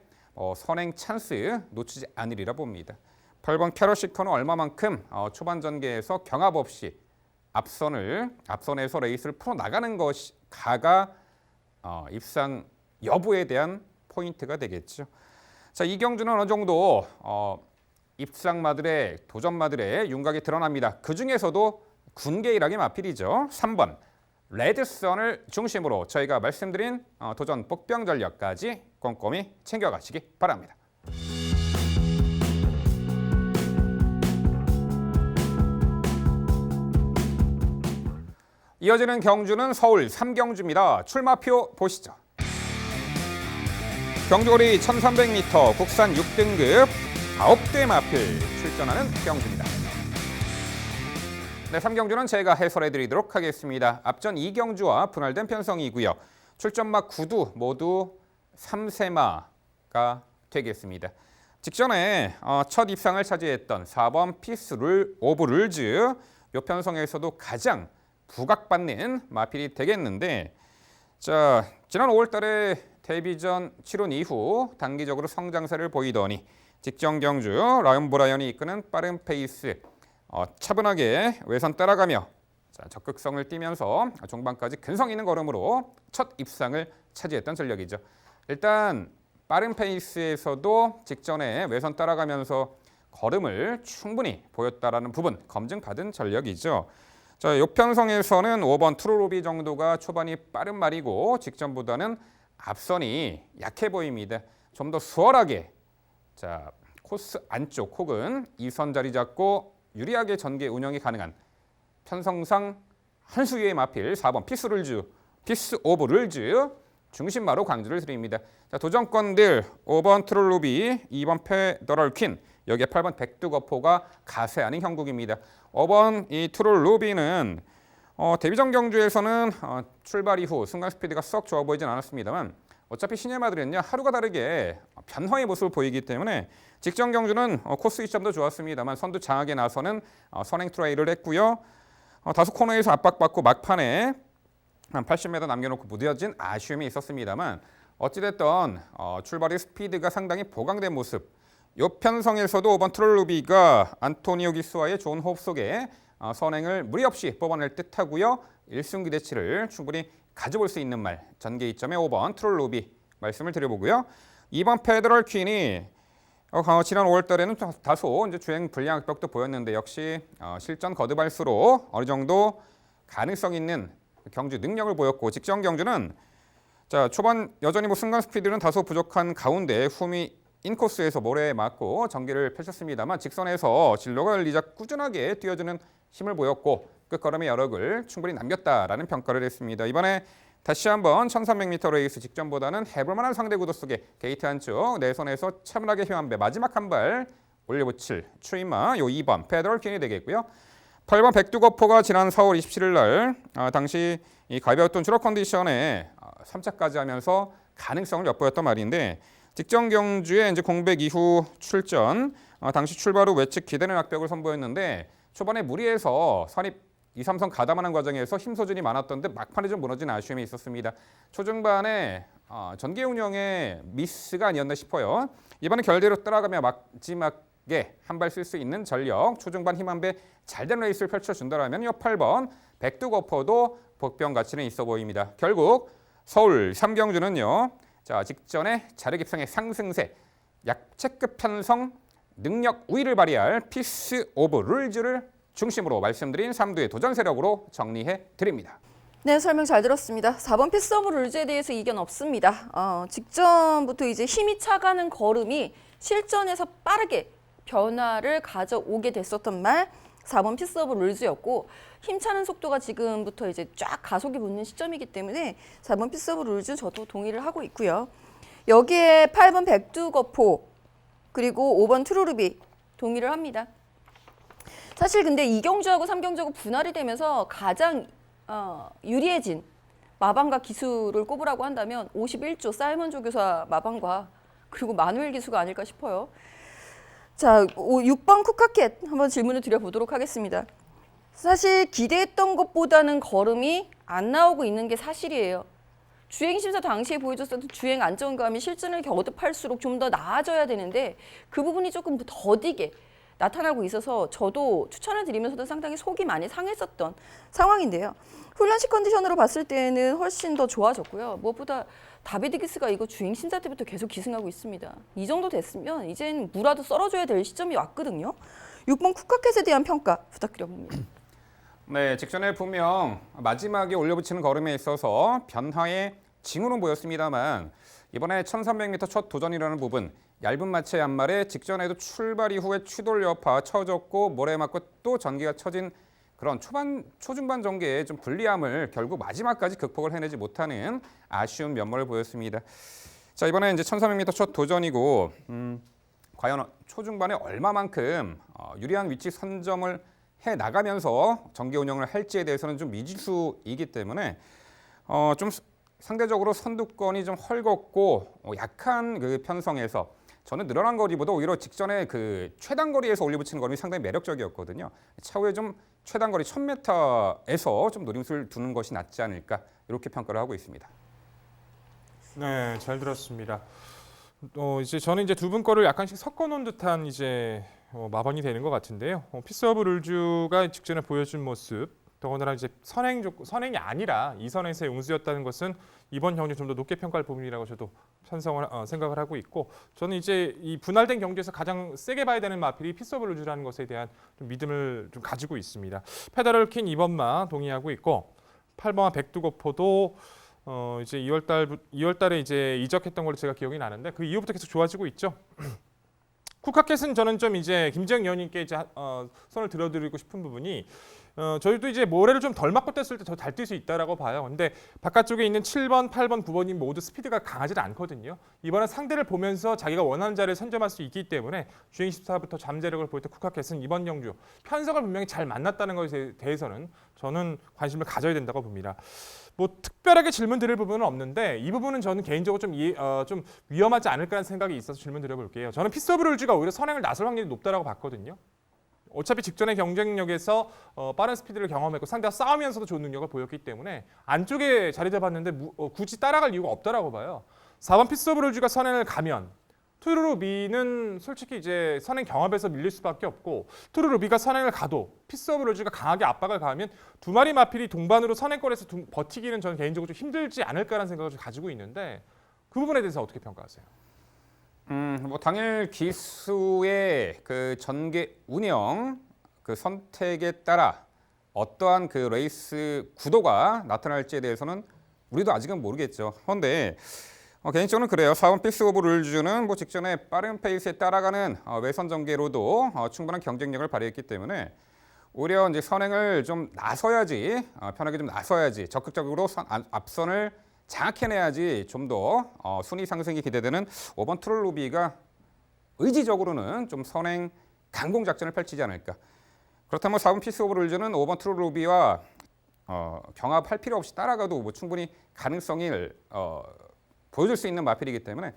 선행 찬스 놓치지 않으리라 봅니다. 8번 캐럿시커는 얼마만큼 초반 전개에서 경합 없이 앞선에서 레이스를 풀어나가는 것가가 입상 여부에 대한 포인트가 되겠죠. 자, 이 경주는 어느 정도 입상마들의 도전마들의 윤곽이 드러납니다. 그 중에서도 군계일하게 마필이죠. 3번 레드선을 중심으로 저희가 말씀드린 도전 복병 전략까지 꼼꼼히 챙겨가시기 바랍니다. 이어지는 경주는 서울 3경주입니다. 출마표 보시죠. 경주거리 1300m 국산 6등급 9대 마필 출전하는 경주입니다. 네, 3경주는 제가 해설해드리도록 하겠습니다. 앞전 2경주와 분할된 편성이고요. 출전마 9두 모두 3세마가 되겠습니다. 직전에 첫 입상을 차지했던 4번 피스 오브 룰즈 요 편성에서도 가장 부각받는 마필이 되겠는데 지난 5월 달에 데뷔전 7혼 이후 단기적으로 성장세를 보이더니 직전 경주 라이언 브라이언이 이끄는 빠른 페이스 차분하게 외선 따라가며 적극성을 띠면서 종반까지 근성 있는 걸음으로 첫 입상을 차지했던 전력이죠. 일단 빠른 페이스에서도 직전에 외선 따라가면서 걸음을 충분히 보였다라는 부분 검증받은 전력이죠. 요 편성에서는 5번 트루로비 정도가 초반이 빠른 말이고 직전보다는 앞선이 약해 보입니다. 좀 더 수월하게 코스 안쪽 혹은 2선 자리 잡고 유리하게 전개 운영이 가능한 편성상 한 수위의 마필 4번 피스 오브 룰즈 중심마로 강조를 드립니다. 도전권들 5번 트롤루비, 2번 페더럴 퀸, 여기에 8번 백두거포가 가세하는 형국입니다. 5번 이 트롤루비는 데뷔전 경주에서는 출발 이후 순간 스피드가 썩 좋아 보이진 않았습니다만 어차피 시내마들은요 하루가 다르게 변화의 모습을 보이기 때문에 직전 경주는 코스 이점도 좋았습니다만 선두 장악에 나서는 선행 트라이를 했고요. 다소 코너에서 압박받고 막판에 한 80m 남겨놓고 무뎌진 아쉬움이 있었습니다만 어찌됐든 출발의 스피드가 상당히 보강된 모습. 요 편성에서도 5번 트롤루비가 안토니오 기스와의 좋은 호흡 속에 선행을 무리 없이 뽑아낼 듯하고요. 1승 기대치를 충분히 가져볼 수 있는 말. 전개 2점의 5번 트롤루비 말씀을 드려보고요. 2번 페더럴 퀸이 지난 5월 달에는 다소 이제 주행 불량 악벽도 보였는데 역시 실전 거듭할수록 어느 정도 가능성 있는 경주 능력을 보였고 직전 경주는 자 초반 여전히 순간 스피드는 다소 부족한 가운데 훔이 인코스에서 모래에 맞고 전개를 펼쳤습니다만 직선에서 진로가 열리자 꾸준하게 뛰어주는 힘을 보였고 끝걸음의 여력을 충분히 남겼다라는 평가를 했습니다. 이번에 다시 한번 1300m 레이스 직전보다는 해볼만한 상대 구도 속에 게이트 안쪽 내선에서 차분하게 힘한배 마지막 한 발 올려붙일 추임마 요 2번 페더럴 퀸이 되겠고요. 8번 백두거포가 지난 4월 27일 날 당시 이 가벼웠던 트럭 컨디션에 3차까지 하면서 가능성을 엿보였던 말인데 직전 경주에 이제 공백 이후 출전 당시 출발 후 외측 기대는 악벽을 선보였는데 초반에 무리해서 선입 2, 3선 가담하는 과정에서 힘 소진이 많았던 데 막판에 좀 무너진 아쉬움이 있었습니다. 초중반에 전개 운영에 미스가 아니었나 싶어요. 이번에 결대로 따라가며 마지막에 한 발 쓸 수 있는 전력, 초중반 힘 한 배 잘된 레이스를 펼쳐준다면 이 8번 백두거포도 복병 가치는 있어 보입니다. 결국 서울 3경주는요. 자 직전에 자력 입상의 상승세, 약체급 편성, 능력 우위를 발휘할 피스 오브 룰즈를 중심으로 말씀드린 3두의 도전 세력으로 정리해 드립니다. 네, 설명 잘 들었습니다. 4번 피스 오브 룰즈에 대해서 이견 없습니다. 직전부터 이제 힘이 차가는 걸음이 실전에서 빠르게 변화를 가져오게 됐었던 말 4번 피스 오브 룰즈였고 힘차는 속도가 지금부터 이제 쫙 가속이 붙는 시점이기 때문에 4번 피스 오브 룰즈 저도 동의를 하고 있고요. 여기에 8번 백두거포 그리고 5번 트루르비 동의를 합니다. 사실 근데 2경주하고 3경주하고 분할이 되면서 가장 유리해진 마방과 기수를 꼽으라고 한다면 51조 사이먼 조교사 마방과 그리고 마누엘 기수가 아닐까 싶어요. 자, 6번 쿠카켓 한번 질문을 드려보도록 하겠습니다. 사실 기대했던 것보다는 걸음이 안 나오고 있는 게 사실이에요. 주행심사 당시에 보여줬었던 주행 안정감이 실전을 거듭할수록 좀 더 나아져야 되는데 그 부분이 조금 더디게 나타나고 있어서 저도 추천을 드리면서도 상당히 속이 많이 상했었던 상황인데요. 훈련식 컨디션으로 봤을 때는 훨씬 더 좋아졌고요. 무엇보다 다비드 기스가 이거 주행 심사 때부터 계속 기승하고 있습니다. 이 정도 됐으면 이젠 무라도 썰어줘야 될 시점이 왔거든요. 6번 쿠카켓에 대한 평가 부탁드려봅니다. 네, 직전에 분명 마지막에 올려붙이는 걸음에 있어서 변화의 징후는 보였습니다만 이번에 1300m 첫 도전이라는 부분 얇은 마체 양말에 직전에도 출발 이후에 추돌 여파 쳐졌고 모래 맞고 또 전기가 쳐진 그런 초중반 전개의 좀 불리함을 결국 마지막까지 극복을 해내지 못하는 아쉬운 면모를 보였습니다. 자 이번에 이제 1300m 첫 도전이고 과연 초중반에 얼마만큼 유리한 위치 선점을 해 나가면서 전개 운영을 할지에 대해서는 좀 미지수이기 때문에 좀 상대적으로 선두권이 좀 헐겁고 약한 그 편성에서 저는 늘어난 거리보다 오히려 직전에 그 최단 거리에서 올려붙이는 거림이 상당히 매력적이었거든요. 차후에 좀 최단 거리 1000m에서 좀 노림수를 두는 것이 낫지 않을까 이렇게 평가를 하고 있습니다. 네, 잘 들었습니다. 이제 저는 이제 두 분 거를 약간씩 섞어놓은 듯한 이제 마방이 되는 것 같은데요. 피스 오브 룰즈가 직전에 보여준 모습, 더군다나 이제 선행이 아니라 2선에서의 응수였다는 것은 이번 경기 좀 더 높게 평가할 부분이라고 저도 생각을 하고 있고, 저는 이제 이 분할된 경기에서 가장 세게 봐야 되는 마필이 피스 오브 룰즈라는 것에 대한 좀 믿음을 좀 가지고 있습니다. 페더럴 퀸 2번마 동의하고 있고 8번마 백두거포도 이제 2월 달에 이제 이적했던 걸로 제가 기억이 나는데 그 이후부터 계속 좋아지고 있죠. 쿠카켓은 저는 좀 이제 김재영 위원님께 이제 손을 들어드리고 싶은 부분이 저희도 이제 모래를 좀 덜 맞고 뗐을 때 더 잘 뛸 수 있다라고 봐요. 근데 바깥쪽에 있는 7번, 8번, 9번이 모두 스피드가 강하지 않거든요. 이번엔 상대를 보면서 자기가 원하는 자리를 선점할 수 있기 때문에 주행 14부터 잠재력을 보일 때 쿠카켓은 이번 경주 편성을 분명히 잘 만났다는 것에 대해서는 저는 관심을 가져야 된다고 봅니다. 뭐 특별하게 질문 드릴 부분은 없는데 이 부분은 저는 개인적으로 좀 위험하지 않을까라는 생각이 있어서 질문 드려볼게요. 저는 피스 오브 룰즈가 오히려 선행을 나설 확률이 높다라고 봤거든요. 어차피 직전의 경쟁력에서 빠른 스피드를 경험했고 상대와 싸우면서도 좋은 능력을 보였기 때문에 안쪽에 자리 잡았는데 굳이 따라갈 이유가 없다라고 봐요. 4번 피스 오브 룰즈가 선행을 가면 투루루비는 솔직히 이제 선행 경합에서 밀릴 수밖에 없고 투루루비가 선행을 가도 피스 오브 룰즈가 강하게 압박을 가하면 두 마리 마필이 동반으로 선행권에서 버티기는 저는 개인적으로 좀 힘들지 않을까라는 생각을 좀 가지고 있는데 그 부분에 대해서 어떻게 평가하세요? 뭐 당일 기수의 그 전개 운영 그 선택에 따라 어떠한 그 레이스 구도가 나타날지에 대해서는 우리도 아직은 모르겠죠. 그런데 개인적으로는 그래요. 4번 피스 오브 룰즈는 뭐 직전에 빠른 페이스에 따라가는 외선 전개로도 충분한 경쟁력을 발휘했기 때문에 오히려 이제 선행을 좀 나서야지 편하게 좀 나서야지 적극적으로 앞선을 장악해내야지 좀 더 순위 상승이 기대되는 5번 트롤루비가 의지적으로는 좀 선행 강공 작전을 펼치지 않을까. 그렇다면 4번 피스 오브 룰즈는 5번 트롤루비와 경합할 필요 없이 따라가도 뭐 충분히 가능성을 보여줄 수 있는 마필이기 때문에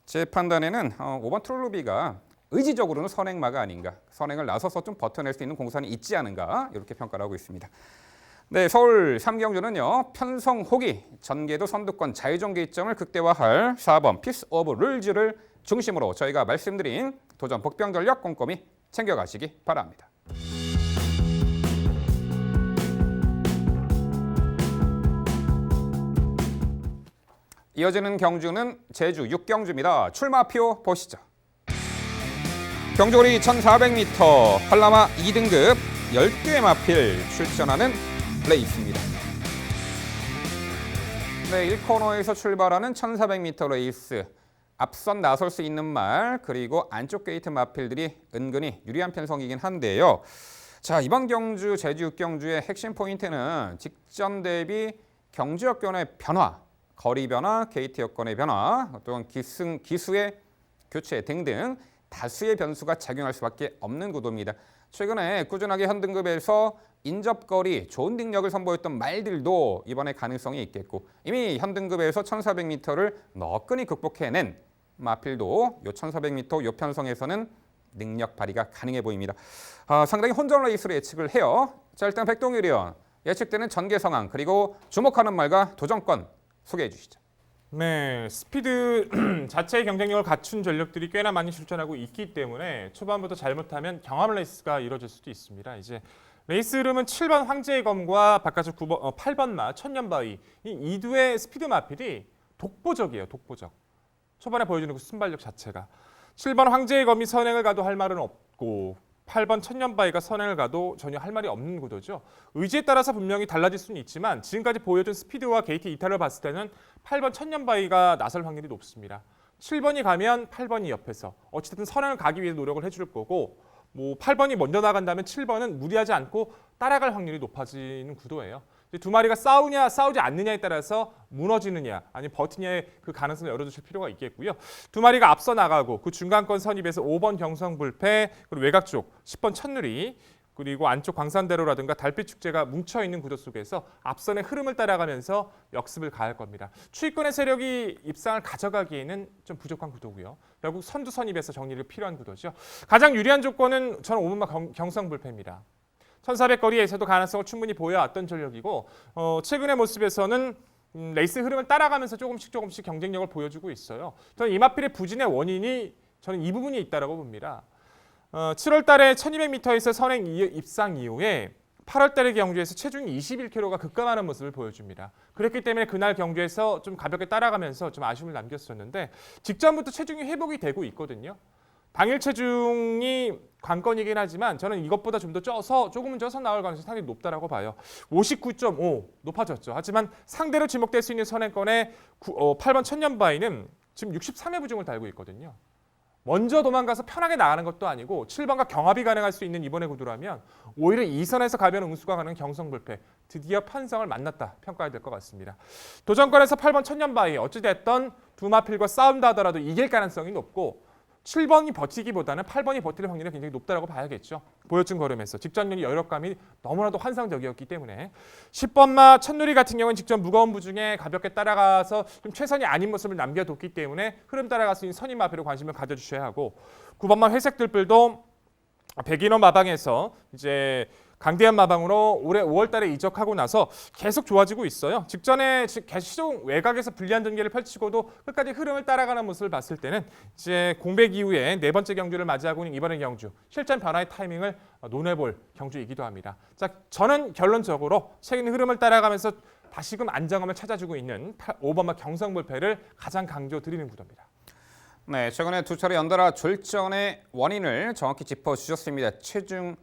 제 판단에는 5번 트롤루비가 의지적으로는 선행마가 아닌가. 선행을 나서서 좀 버텨낼 수 있는 공산이 있지 않은가 이렇게 평가를 하고 있습니다. 네, 서울 3경주는요. 편성 호기, 전개도 선두권 자유전개점을 극대화할 4번 피스 오브 룰즈를 중심으로 저희가 말씀드린 도전 복병 전력 꼼꼼히 챙겨가시기 바랍니다. 이어지는 경주는 제주 6경주입니다. 출마표 보시죠. 경주거리 1400m 한라마 2등급 12회 마필 출전하는 레이스입니다. 네, 1코너에서 출발하는 1400m 레이스. 앞선 나설 수 있는 말 그리고 안쪽 게이트 마필들이 은근히 유리한 편성이긴 한데요. 자, 이번 경주 제주 6경주의 핵심 포인트는 직전 대비 경주 여건의 변화, 거리 변화, 게이트 여건의 변화, 또한 기수의 교체 등등 다수의 변수가 작용할 수밖에 없는 구도입니다. 최근에 꾸준하게 현등급에서 인접거리, 좋은 능력을 선보였던 말들도 이번에 가능성이 있겠고 이미 현등급에서 1400m를 너끈히 극복해낸 마필도 요 1400m 요 편성에서는 능력 발휘가 가능해 보입니다. 상당히 혼전 레이스로 예측을 해요. 자, 일단 백동일 의원 예측되는 전개 상황 그리고 주목하는 말과 도전권 소개해 주시죠. 네, 스피드 자체의 경쟁력을 갖춘 전력들이 꽤나 많이 출전하고 있기 때문에 초반부터 잘못하면 경합 레이스가 이루어질 수도 있습니다. 이제 레이스 흐름은 7번 황제의 검과 바깥쪽 8번 마 천년바위 이 이두의 스피드 마필이 독보적이에요. 독보적. 초반에 보여주는 그 순발력 자체가 7번 황제의 검이 선행을 가도 할 말은 없고 8번 천년바위가 선행을 가도 전혀 할 말이 없는 구도죠. 의지에 따라서 분명히 달라질 수는 있지만 지금까지 보여준 스피드와 게이트 이탈을 봤을 때는 8번 천년바위가 나설 확률이 높습니다. 7번이 가면 8번이 옆에서 어쨌든 선행을 가기 위해 노력을 해줄 거고 뭐 8번이 먼저 나간다면 7번은 무리하지 않고 따라갈 확률이 높아지는 구도예요. 두 마리가 싸우냐 싸우지 않느냐에 따라서 무너지느냐 아니면 버티냐의 그 가능성을 열어두실 필요가 있겠고요. 두 마리가 앞서 나가고 그 중간권 선입에서 5번 경성불패 그리고 외곽 쪽 10번 첫누리 그리고 안쪽 광산대로라든가 달빛축제가 뭉쳐있는 구도 속에서 앞선의 흐름을 따라가면서 역습을 가할 겁니다. 추위권의 세력이 입상을 가져가기에는 좀 부족한 구도고요. 결국 선두 선입에서 정리를 필요한 구도죠. 가장 유리한 조건은 저는 5번마 경성불패입니다. 1400거리에서도 가능성을 충분히 보여왔던 전력이고 최근의 모습에서는 레이스 흐름을 따라가면서 조금씩 경쟁력을 보여주고 있어요. 저는 이마필의 부진의 원인이 저는 이 부분이 있다고 봅니다. 7월 달에 1200m에서 선행 입상 이후에 8월 달의 경주에서 체중이 21kg가 급감하는 모습을 보여줍니다. 그렇기 때문에 그날 경주에서 좀 가볍게 따라가면서 좀 아쉬움을 남겼었는데 직전부터 체중이 회복이 되고 있거든요. 당일 체중이 관건이긴 하지만 저는 이것보다 좀 더 조금은 쪄서 나올 가능성이 상당히 높다라고 봐요. 59.5 높아졌죠. 하지만 상대로 지목될 수 있는 선행권의 8번 천년바위는 지금 63회 부중을 달고 있거든요. 먼저 도망가서 편하게 나가는 것도 아니고 7번과 경합이 가능할 수 있는 이번의 구도라면 오히려 2선에서 가벼운 응수가 가능한 경성불패 드디어 편성을 만났다 평가해야 될 것 같습니다. 도전권에서 8번 천년바위 어찌됐던 두 마필과 싸운다 하더라도 이길 가능성이 높고 7번이 버티기보다는 8번이 버틸 확률이 굉장히 높다고 봐야겠죠. 보여준 걸음에서 직전력의 여력감이 너무나도 환상적이었기 때문에 10번마 첫누리 같은 경우는 직전 무거운 부중에 가볍게 따라가서 좀 최선이 아닌 모습을 남겨뒀기 때문에 흐름 따라갈 수 있는 선임 마필에 관심을 가져주셔야 하고 9번마 회색 들불도 백인원 마방에서 이제 강대한 마방으로 올해 5월달에 이적하고 나서 계속 좋아지고 있어요. 직전에 계속 외곽에서 불리한 전개를 펼치고도 끝까지 흐름을 따라가는 모습을 봤을 때는 이제 공백 이후에 네 번째 경주를 맞이하고 있는 이번의 경주 실전 변화의 타이밍을 논해볼 경주이기도 합니다. 자, 저는 결론적으로 최근 흐름을 따라가면서 다시금 안정감을 찾아주고 있는 5번마 경성불패를 가장 강조드리는 구도입니다. 네, 최근에 두 차례 연달아 졸전의 원인을 정확히 짚어주셨습니다. 체중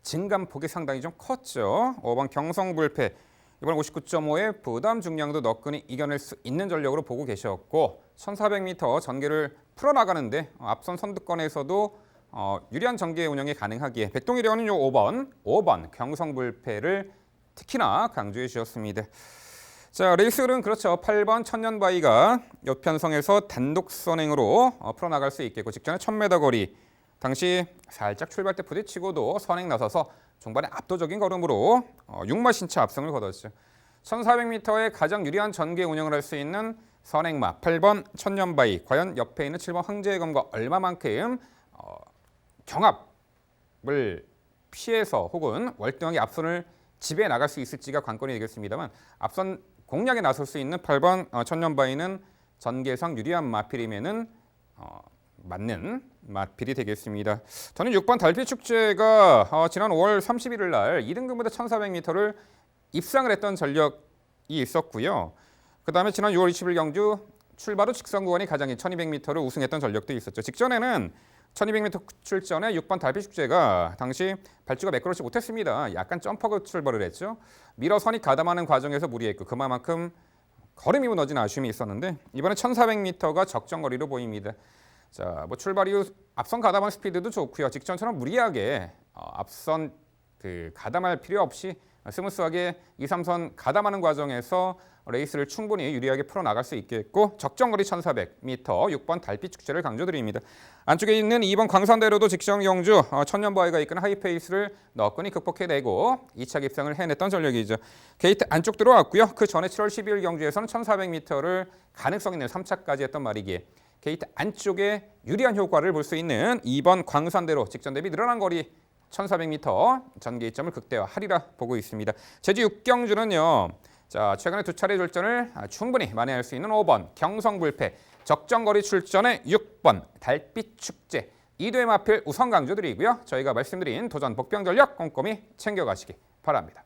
증감폭이 상당히 좀 컸죠. 5번 경성불패 이번 59.5의 부담 중량도 너끈히 이겨낼 수 있는 전력으로 보고 계셨고 1400m 전개를 풀어나가는데 앞선 선두권에서도 유리한 전개 운영이 가능하기에 백동일의원은 5번 경성불패를 특히나 강조해 주셨습니다. 자, 레이스 흐름 그렇죠. 8번 천년바위가 옆편성에서 단독 선행으로 풀어나갈 수 있겠고 직전에 1000m 거리 당시 살짝 출발 때 부딪히고도 선행 나서서 중반에 압도적인 걸음으로 6마신차 압승을 거뒀죠. 1400m의 가장 유리한 전개 운영을 할 수 있는 선행마 8번 천년바위 과연 옆에 있는 7번 황제의 검과 얼마만큼 경합을 피해서 혹은 월등하게 앞선을 지배해 나갈 수 있을지가 관건이 되겠습니다만 앞선 공략에 나설 수 있는 8번 천년바위는 전개상 유리한 마필임에는 맞는 마필이 되겠습니다. 저는 6번 달빛축제가 지난 5월 31일 날 2등급부터 1400m를 입상을 했던 전력이 있었고요. 그다음에 지난 6월 20일 경주 출발 후 직선 구간이 가장인 1200m를 우승했던 전력도 있었죠. 직전에는 1200m 출전에 6번 달빛축제가 당시 발주가 매끄럽지 못했습니다. 약간 점퍼 출발을 했죠. 밀어 선이 가담하는 과정에서 무리했고 그만큼 걸음이 무너진 아쉬움이 있었는데 이번에 1400m가 적정 거리로 보입니다. 자, 뭐 출발 이후 앞선 가담한 스피드도 좋고요. 직전처럼 무리하게 앞선 가담할 필요 없이 스무스하게 2, 3선 가담하는 과정에서 레이스를 충분히 유리하게 풀어나갈 수 있겠고 적정 거리 1400m 6번 달빛축제를 강조드립니다. 안쪽에 있는 2번 광산대로도 직전 경주 천년바위가 이끄는 하이페이스를 너끈히 극복해내고 2차 입상을 해냈던 전력이죠. 게이트 안쪽 들어왔고요. 그 전에 7월 12일 경주에서는 1400m를 가능성 있는 3차까지 했던 말이기에 게이트 안쪽에 유리한 효과를 볼 수 있는 2번 광산대로 직전 대비 늘어난 거리 1400m 전개 이점을 극대화하리라 보고 있습니다. 제주 6경주는요. 자, 최근에 두 차례 졸전을 충분히 만회할 수 있는 5번 경성불패 적정거리 출전의 6번 달빛축제 2도의 마필 우선 강조드리고요. 저희가 말씀드린 도전 복병 전력 꼼꼼히 챙겨가시기 바랍니다.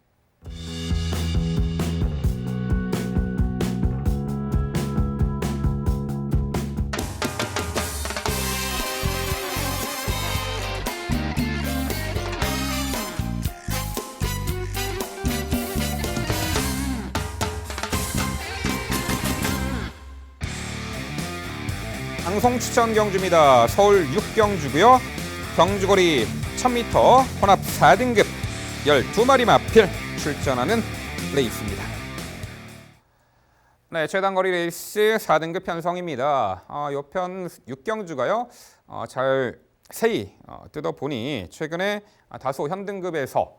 방송 추천 경주입니다. 서울 6경주고요. 경주거리 1000m 혼합 4등급 12마리 마필 출전하는 레이스입니다. 네, 최단거리 레이스 4등급 편성입니다. 요편 6경주가요. 잘 세이 뜯어보니 최근에 다소 현등급에서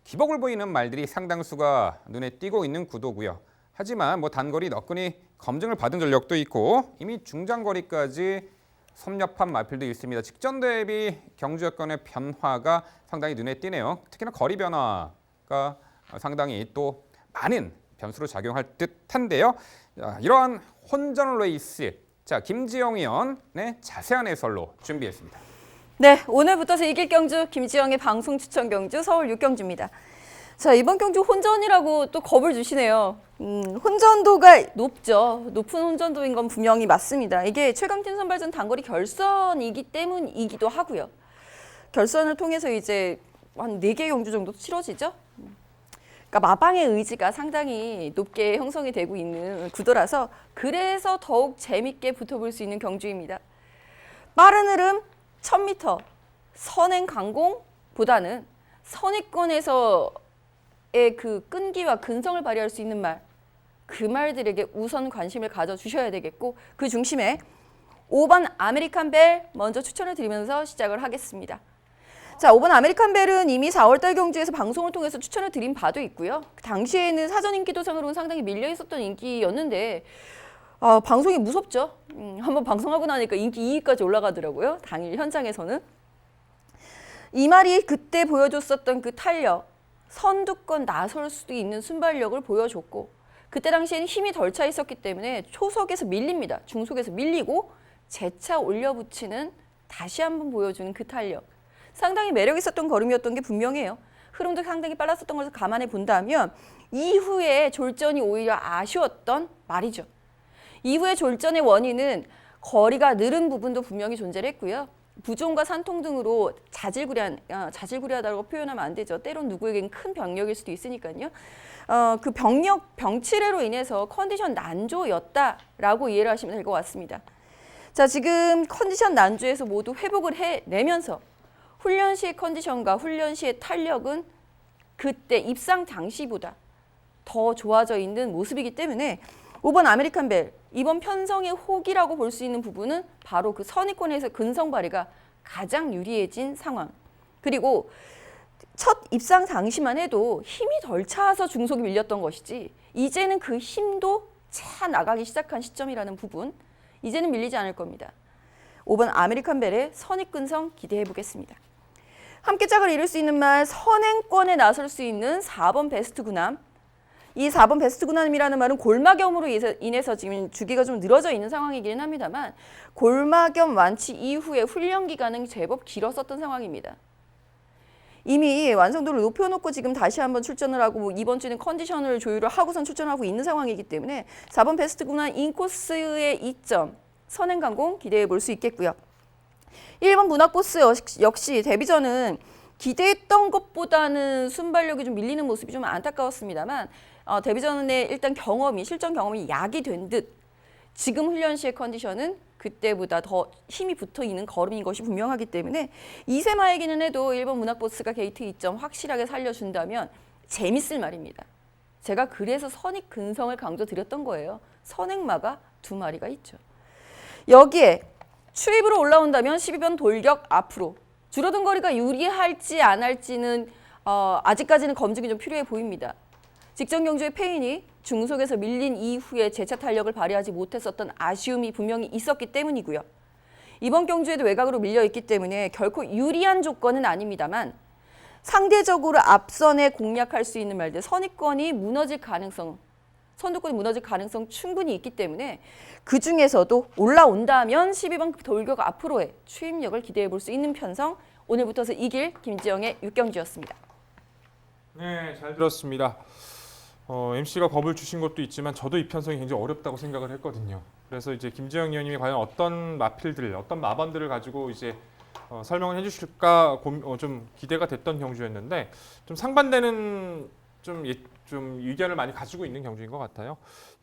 기복을 보이는 말들이 상당수가 눈에 띄고 있는 구도고요. 하지만 뭐 단거리 너끈히 검증을 받은 전력도 있고 이미 중장거리까지 섭렵한 마필도 있습니다. 직전 대비 경주 여건의 변화가 상당히 눈에 띄네요. 특히나 거리 변화가 상당히 또 많은 변수로 작용할 듯한데요. 자, 이러한 혼전 레이스, 자 김지영 의원의 자세한 해설로 준비했습니다. 네, 오늘부터서 이길 경주 김지영의 방송 추천 경주 서울 6경주입니다. 자, 이번 경주 혼전이라고 또 겁을 주시네요. 혼전도가 높죠. 높은 혼전도인 건 분명히 맞습니다. 이게 최강팀 선발전 단거리 결선이기 때문이기도 하고요. 결선을 통해서 이제 한 4개 경주 정도 치러지죠. 그러니까 마방의 의지가 상당히 높게 형성이 되고 있는 구도라서 그래서 더욱 재밌게 붙어볼 수 있는 경주입니다. 빠른 흐름 1000m 선행 강공보다는 선입권에서의 그 끈기와 근성을 발휘할 수 있는 말, 그 말들에게 우선 관심을 가져주셔야 되겠고 그 중심에 5번 아메리칸 벨 먼저 추천을 드리면서 시작을 하겠습니다. 자, 5번 아메리칸 벨은 이미 4월달 경주에서 방송을 통해서 추천을 드린 바도 있고요. 그 당시에는 사전 인기도상으로는 상당히 밀려 있었던 인기였는데 방송이 무섭죠. 한번 방송하고 나니까 인기 2위까지 올라가더라고요. 당일 현장에서는. 이 말이 그때 보여줬었던 그 탄력, 선두권 나설 수도 있는 순발력을 보여줬고 그때 당시에는 힘이 덜 차 있었기 때문에 초석에서 밀립니다. 중속에서 밀리고 재차 올려붙이는 다시 한번 보여주는 그 탄력. 상당히 매력 있었던 걸음이었던 게 분명해요. 흐름도 상당히 빨랐었던 것을 감안해 본다면 이후에 졸전이 오히려 아쉬웠던 말이죠. 이후에 졸전의 원인은 거리가 늘은 부분도 분명히 존재를 했고요. 부종과 산통 등으로 자질구레하다고 표현하면 안 되죠. 때론 누구에겐 큰 병력일 수도 있으니까요. 그 병치레로 인해서 컨디션 난조였다라고 이해를 하시면 될 것 같습니다. 자, 지금 컨디션 난조에서 모두 회복을 해내면서 훈련 시의 컨디션과 훈련 시의 탄력은 그때 입상 당시보다 더 좋아져 있는 모습이기 때문에 5번 아메리칸 벨, 이번 편성의 혹이라고 볼 수 있는 부분은 바로 그 선입권에서 근성 발휘가 가장 유리해진 상황. 그리고 첫 입상 당시만 해도 힘이 덜 차서 중속이 밀렸던 것이지 이제는 그 힘도 차 나가기 시작한 시점이라는 부분, 이제는 밀리지 않을 겁니다. 5번 아메리칸 벨의 선입근성 기대해 보겠습니다. 함께 짝을 이룰 수 있는 말, 선행권에 나설 수 있는 4번 베스트 구남. 이 4번 베스트 구남이라는 말은 골마겸으로 인해서 지금 주기가 좀 늘어져 있는 상황이기는 합니다만 골마겸 완치 이후에 훈련 기간은 제법 길었었던 상황입니다. 이미 완성도를 높여놓고 지금 다시 한번 출전을 하고 이번 주는 컨디션을 조율을 하고선 출전하고 있는 상황이기 때문에 4번 베스트 구남 인코스의 이점, 선행강공 기대해 볼 수 있겠고요. 1번 문학보스 역시 데뷔전은 기대했던 것보다는 순발력이 좀 밀리는 모습이 좀 안타까웠습니다만 데뷔전에 일단 실전 경험이 약이 된 듯 지금 훈련 시의 컨디션은 그때보다 더 힘이 붙어 있는 걸음인 것이 분명하기 때문에 이세마이기는 해도 1번 문학보스가 게이트 2점 확실하게 살려준다면 재밌을 말입니다. 제가 그래서 선익 근성을 강조드렸던 거예요. 선행마가 2마리가 있죠. 여기에 추입으로 올라온다면 12번 돌격 앞으로 줄어든 거리가 유리할지 안 할지는 아직까지는 검증이 좀 필요해 보입니다. 직전 경주의 페인이 중속에서 밀린 이후에 재차 탄력을 발휘하지 못했었던 아쉬움이 분명히 있었기 때문이고요. 이번 경주에도 외곽으로 밀려 있기 때문에 결코 유리한 조건은 아닙니다만 상대적으로 앞선에 공략할 수 있는 말들, 선두권이 무너질 가능성 충분히 있기 때문에 그중에서도 올라온다면 12번 돌격 앞으로의 추임력을 기대해 볼 수 있는 편성, 오늘부터서 이길 김지영의 6경주였습니다. 네, 잘 들었습니다. MC가 겁을 주신 것도 있지만 저도 이 편성이 굉장히 어렵다고 생각을 했거든요. 그래서 이제 김지영 의원님이 과연 어떤 마필들, 어떤 마번들을 가지고 이제 설명을 해주실까 좀 기대가 됐던 경주였는데 좀 상반되는 좀 의견을 많이 가지고 있는 경주인 것 같아요.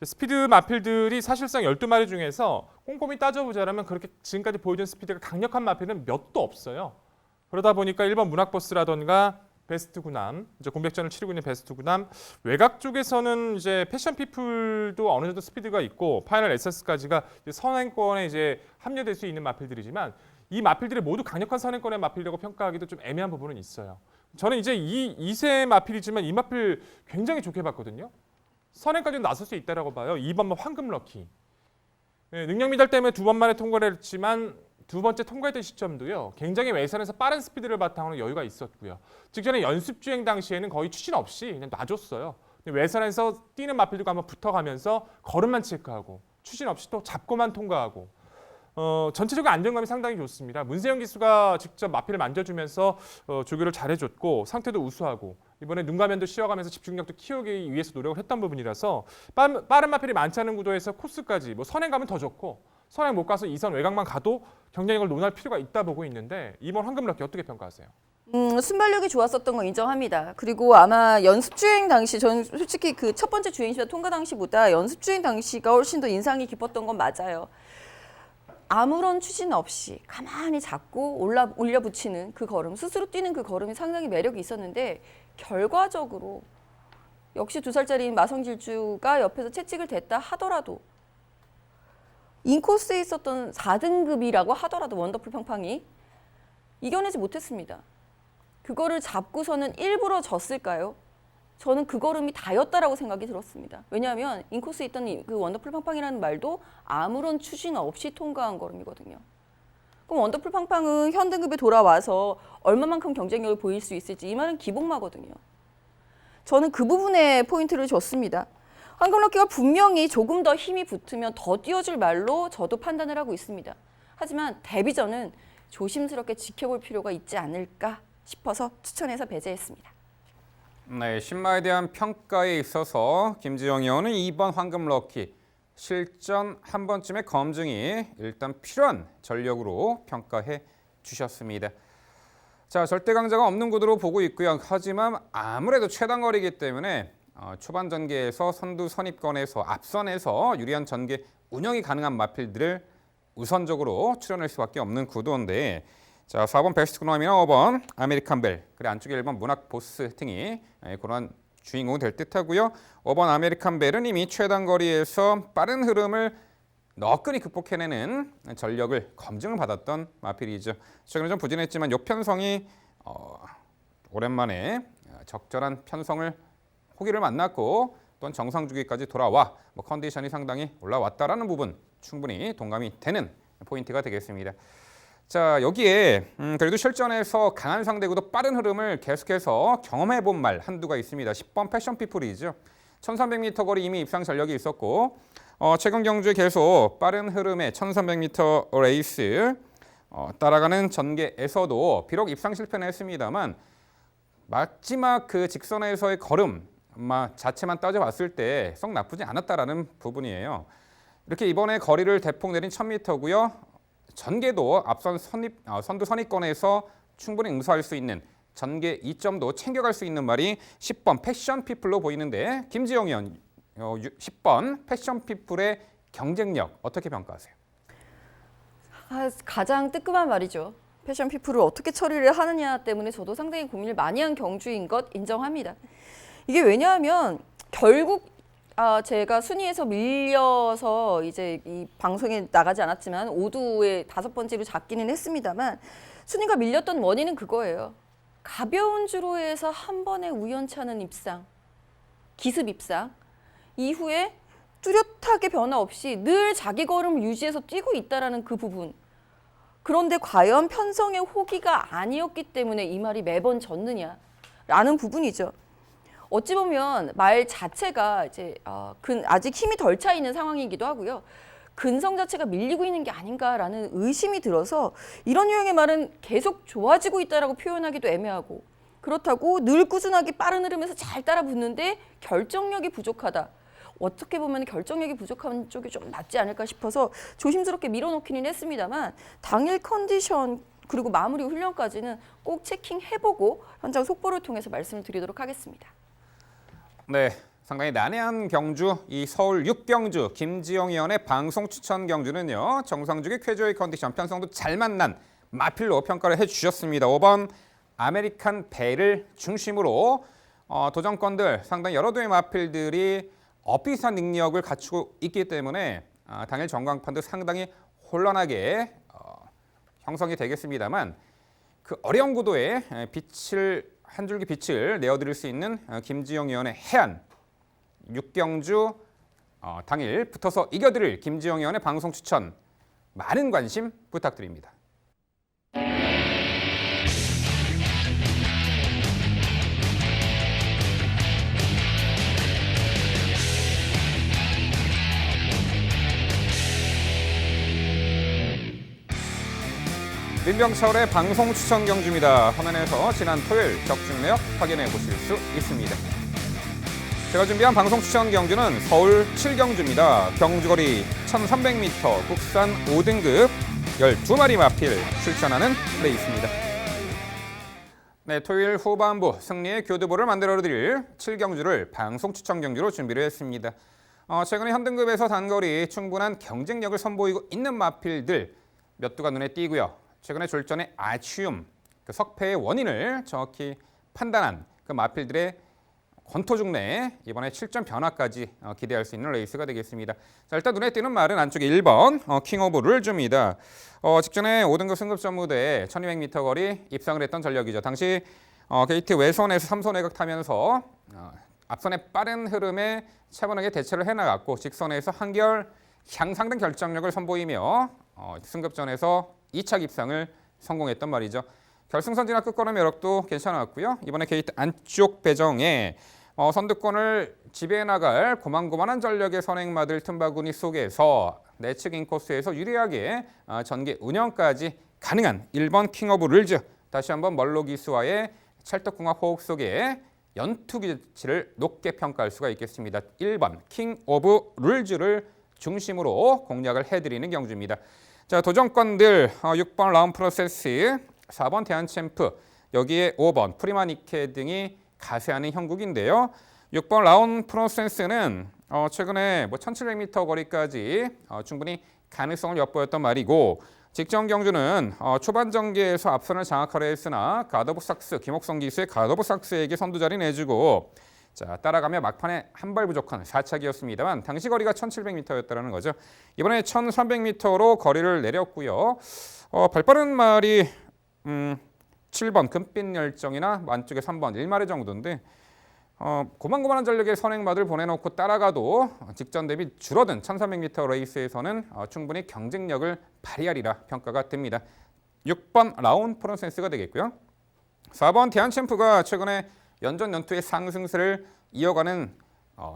스피드 마필들이 사실상 12마리 중에서 꼼꼼히 따져보자면 그렇게 지금까지 보여준 스피드가 강력한 마필은 몇도 없어요. 그러다 보니까 1번 문학버스라던가 베스트 구남, 이제 공백전을 치르고 있는 베스트 구남, 외곽 쪽에서는 이제 패션 피플도 어느 정도 스피드가 있고 파이널 에센스까지가 선행권에 이제 합류될 수 있는 마필들이지만 이 마필들이 모두 강력한 선행권의 마필이라고 평가하기도 좀 애매한 부분은 있어요. 저는 이제 이세 마필이지만 이 마필 굉장히 좋게 봤거든요. 선행까지 나설 수 있다라고 봐요. 2번 황금 럭키. 능력 미달 때문에 2번 만에 통과를 했지만 두 번째 통과했던 시점도요. 굉장히 외선에서 빠른 스피드를 바탕으로 여유가 있었고요. 직전에 연습 주행 당시에는 거의 추진 없이 그냥 놔줬어요. 외선에서 뛰는 마필들과 한번 붙어가면서 걸음만 체크하고 추진 없이 또 잡고만 통과하고 전체적인 안정감이 상당히 좋습니다. 문세영 기수가 직접 마필을 만져주면서 조교를 잘해줬고 상태도 우수하고 이번에 눈가면도 씌워가면서 집중력도 키우기 위해서 노력을 했던 부분이라서 빠른 마필이 많지 않은 구도에서 코스까지 선행 가면 더 좋고 선행 못 가서 2선 외곽만 가도 경쟁력을 논할 필요가 있다 보고 있는데 이번 황금럭키 어떻게 평가하세요? 순발력이 좋았었던 거 인정합니다. 그리고 아마 연습 주행 당시 저는 솔직히 그 첫 번째 주행시와 통과 당시보다 연습 주행 당시가 훨씬 더 인상이 깊었던 건 맞아요. 아무런 추진 없이 가만히 잡고 올려붙이는 그 걸음, 스스로 뛰는 그 걸음이 상당히 매력이 있었는데 결과적으로 역시 2살짜리인 마성질주가 옆에서 채찍을 댔다 하더라도 인코스에 있었던 4등급이라고 하더라도 원더풀 팡팡이 이겨내지 못했습니다. 그거를 잡고서는 일부러 졌을까요? 저는 그 걸음이 다였다라고 생각이 들었습니다. 왜냐하면 인코스에 있던 그 원더풀 팡팡이라는 말도 아무런 추진 없이 통과한 걸음이거든요. 그럼 원더풀 팡팡은 현등급에 돌아와서 얼마만큼 경쟁력을 보일 수 있을지 이 말은 기복마거든요. 저는 그 부분에 포인트를 줬습니다. 황금럭키가 분명히 조금 더 힘이 붙으면 더 뛰어줄 말로 저도 판단을 하고 있습니다. 하지만 데뷔전은 조심스럽게 지켜볼 필요가 있지 않을까 싶어서 추천해서 배제했습니다. 네, 신마에 대한 평가에 있어서 김지영 의원은 2번 황금럭키 실전 한 번쯤의 검증이 일단 필요한 전력으로 평가해 주셨습니다. 자, 절대 강자가 없는 구도로 보고 있고요. 하지만 아무래도 최단거리이기 때문에 초반 전개에서 선두 선입권에서 앞선에서 유리한 전개 운영이 가능한 마필들을 우선적으로 출연할 수밖에 없는 구도인데, 자, 4번 베스트 그노함이나 5번 아메리칸 벨, 그리고 안쪽에 1번 문학 보스 등이 그런 주인공이 될 듯하고요. 5번 아메리칸 벨은 이미 최단거리에서 빠른 흐름을 너끈히 극복해내는 전력을 검증을 받았던 마필이죠. 최근에 좀 부진했지만 요 편성이 오랜만에 적절한 편성을 호기를 만났고 또한 정상 주기까지 돌아와 컨디션이 상당히 올라왔다라는 부분 충분히 동감이 되는 포인트가 되겠습니다. 자, 여기에 그래도 실전에서 강한 상대고도 빠른 흐름을 계속해서 경험해본 말 한두가 있습니다. 10번 패션 피플이죠. 1300m 거리 이미 입상 전력이 있었고 최근 경주에 계속 빠른 흐름의 1300m 레이스 따라가는 전개에서도 비록 입상 실패는 했습니다만 마지막 그 직선에서의 걸음 자체만 따져봤을 때 썩 나쁘지 않았다라는 부분이에요. 이렇게 이번에 거리를 대폭 내린 1000m고요. 전개도 앞선 선두 선입권에서 충분히 응수할 수 있는 전개 2점도 챙겨갈 수 있는 말이 10번 패션 피플로 보이는데, 김지영 의원 10번 패션 피플의 경쟁력 어떻게 평가하세요? 가장 뜨끔한 말이죠. 패션 피플을 어떻게 처리를 하느냐 때문에 저도 상당히 고민을 많이 한 경주인 것 인정합니다. 이게 왜냐하면 결국 제가 순위에서 밀려서 이제 이 방송에 나가지 않았지만 5두의 5번째로 잡기는 했습니다만 순위가 밀렸던 원인은 그거예요. 가벼운 주로 해서 한 번의 우연찮은 입상, 기습 입상 이후에 뚜렷하게 변화 없이 늘 자기 걸음을 유지해서 뛰고 있다라는 그 부분. 그런데 과연 편성의 호기가 아니었기 때문에 이 말이 매번 졌느냐라는 부분이죠. 어찌 보면 말 자체가 이제 아직 힘이 덜 차 있는 상황이기도 하고요. 근성 자체가 밀리고 있는 게 아닌가라는 의심이 들어서 이런 유형의 말은 계속 좋아지고 있다라고 표현하기도 애매하고, 그렇다고 늘 꾸준하게 빠른 흐름에서 잘 따라 붙는데 결정력이 부족하다. 어떻게 보면 결정력이 부족한 쪽이 좀 낫지 않을까 싶어서 조심스럽게 밀어놓기는 했습니다만 당일 컨디션 그리고 마무리 훈련까지는 꼭 체킹해보고 현장 속보를 통해서 말씀을 드리도록 하겠습니다. 네, 상당히 난해한 경주, 이 서울 6경주 김지영 의원의 방송 추천 경주는요. 정상주기 쾌조의 컨디션, 편성도 잘 만난 마필로 평가를 해주셨습니다. 5번 아메리칸 벨을 중심으로 도전권들 상당히 여러 도의 마필들이 비슷한 능력을 갖추고 있기 때문에 당일 전광판도 상당히 혼란하게 형성이 되겠습니다만 그 어려운 구도에 한 줄기 빛을 내어드릴 수 있는 김지영 의원의 해안 6경주 당일 붙어서 이겨드릴 김지영 의원의 방송 추천 많은 관심 부탁드립니다. 민병철의 방송 추천 경주입니다. 화면에서 지난 토요일 적중 내역 확인해 보실 수 있습니다. 제가 준비한 방송 추천 경주는 서울 7경주입니다. 경주거리 1300m, 국산 5등급 12마리 마필 출전하는 레이스입니다. 네, 토요일 후반부 승리의 교두보를 만들어드릴 7경주를 방송 추천 경주로 준비를 했습니다. 최근에 현등급에서 단거리 충분한 경쟁력을 선보이고 있는 마필들 몇 두가 눈에 띄고요. 최근에 졸전의 아쉬움, 그 석패의 원인을 정확히 판단한 그 마필들의 권토중 내에 이번에 7점 변화까지 기대할 수 있는 레이스가 되겠습니다. 자, 일단 눈에 띄는 말은 안쪽에 1번 킹 오브 룰즈입니다. 직전에 5등급 승급 전무대에 1200m 거리 입상을 했던 전력이죠. 당시 게이트 외선에서 3선 외곽 타면서 앞선의 빠른 흐름에 차분하게 대처를 해나갔고 직선에서 한결 향상된 결정력을 선보이며 승급전에서 2차 입상을 성공했단 말이죠. 결승선 진학 끝걸음 여력도 괜찮았고요. 이번에 게이트 안쪽 배정에 선두권을 지배해 나갈 고만고만한 전력의 선행마들 틈바구니 속에서 내측 인코스에서 유리하게 전개 운영까지 가능한 1번 킹 오브 룰즈, 다시 한번 멀로 기수와의 찰떡궁합 호흡 속에 연투 기치를 높게 평가할 수가 있겠습니다. 1번 킹 오브 룰즈를 중심으로 공략을 해드리는 경주입니다. 자, 도전권들 6번 라운 프로세스, 4번 대한챔프, 여기에 5번 프리마니케 등이 가세하는 형국인데요. 6번 라운 프로세스는 최근에 1700m 거리까지 충분히 가능성을 엿보였던 말이고, 직전 경주는 초반 전개에서 앞선을 장악하려 했으나 가더브 삭스, 김옥성 기수의 가더브 삭스에게 선두 자리 내주고 따라가며 막판에 한 발 부족한 4차기였습니다만 당시 거리가 1700m였다는 거죠. 이번에 1300m로 거리를 내렸고요. 발빠른 말이 7번 금빛 열정이나 안쪽에 3번 1마리 정도인데 고만고만한 전력의 선행마들 보내놓고 따라가도 직전 대비 줄어든 1300m 레이스에서는 충분히 경쟁력을 발휘하리라 평가가 됩니다. 6번 라운 프로센스가 되겠고요. 4번 대한챔프가 최근에 연전 연투의 상승세를 이어가는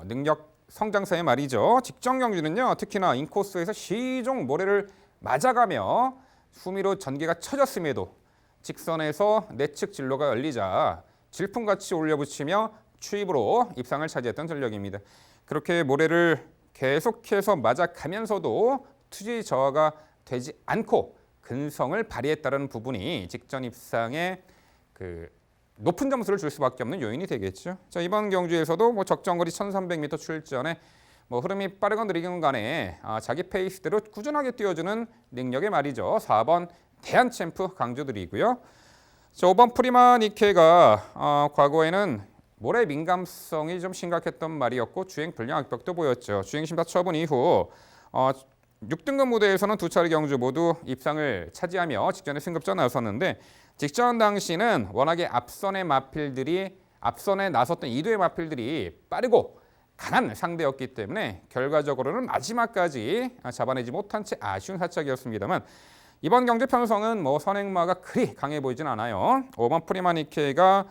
능력 성장세의 말이죠. 직전 경주는요, 특히나 인코스에서 시종 모래를 맞아가며 후미로 전개가 쳐졌음에도 직선에서 내측 진로가 열리자 질풍같이 올려붙이며 추입으로 입상을 차지했던 전력입니다. 그렇게 모래를 계속해서 맞아가면서도 투지 저하가 되지 않고 근성을 발휘했다는 부분이 직전 입상에 높은 점수를 줄 수밖에 없는 요인이 되겠죠. 자, 이번 경주에서도 적정거리 1300m 출전에 흐름이 빠르건 느리건 간에 자기 페이스대로 꾸준하게 뛰어주는 능력의 말이죠. 4번 대한챔프 강조드리고요. 자, 5번 프리마니케가 과거에는 모래 민감성이 좀 심각했던 말이었고 주행 불량 악벽도 보였죠. 주행 심사 처분 이후 6등급 무대에서는 두 차례 경주 모두 입상을 차지하며 직전에 승급전 나섰는데, 직전 당시는 워낙에 앞선에 나섰던 2두의 마필들이 빠르고 강한 상대였기 때문에 결과적으로는 마지막까지 잡아내지 못한 채 아쉬운 사착이었습니다만, 이번 경주 편성은 선행마가 그리 강해 보이진 않아요. 5번 프리마니케가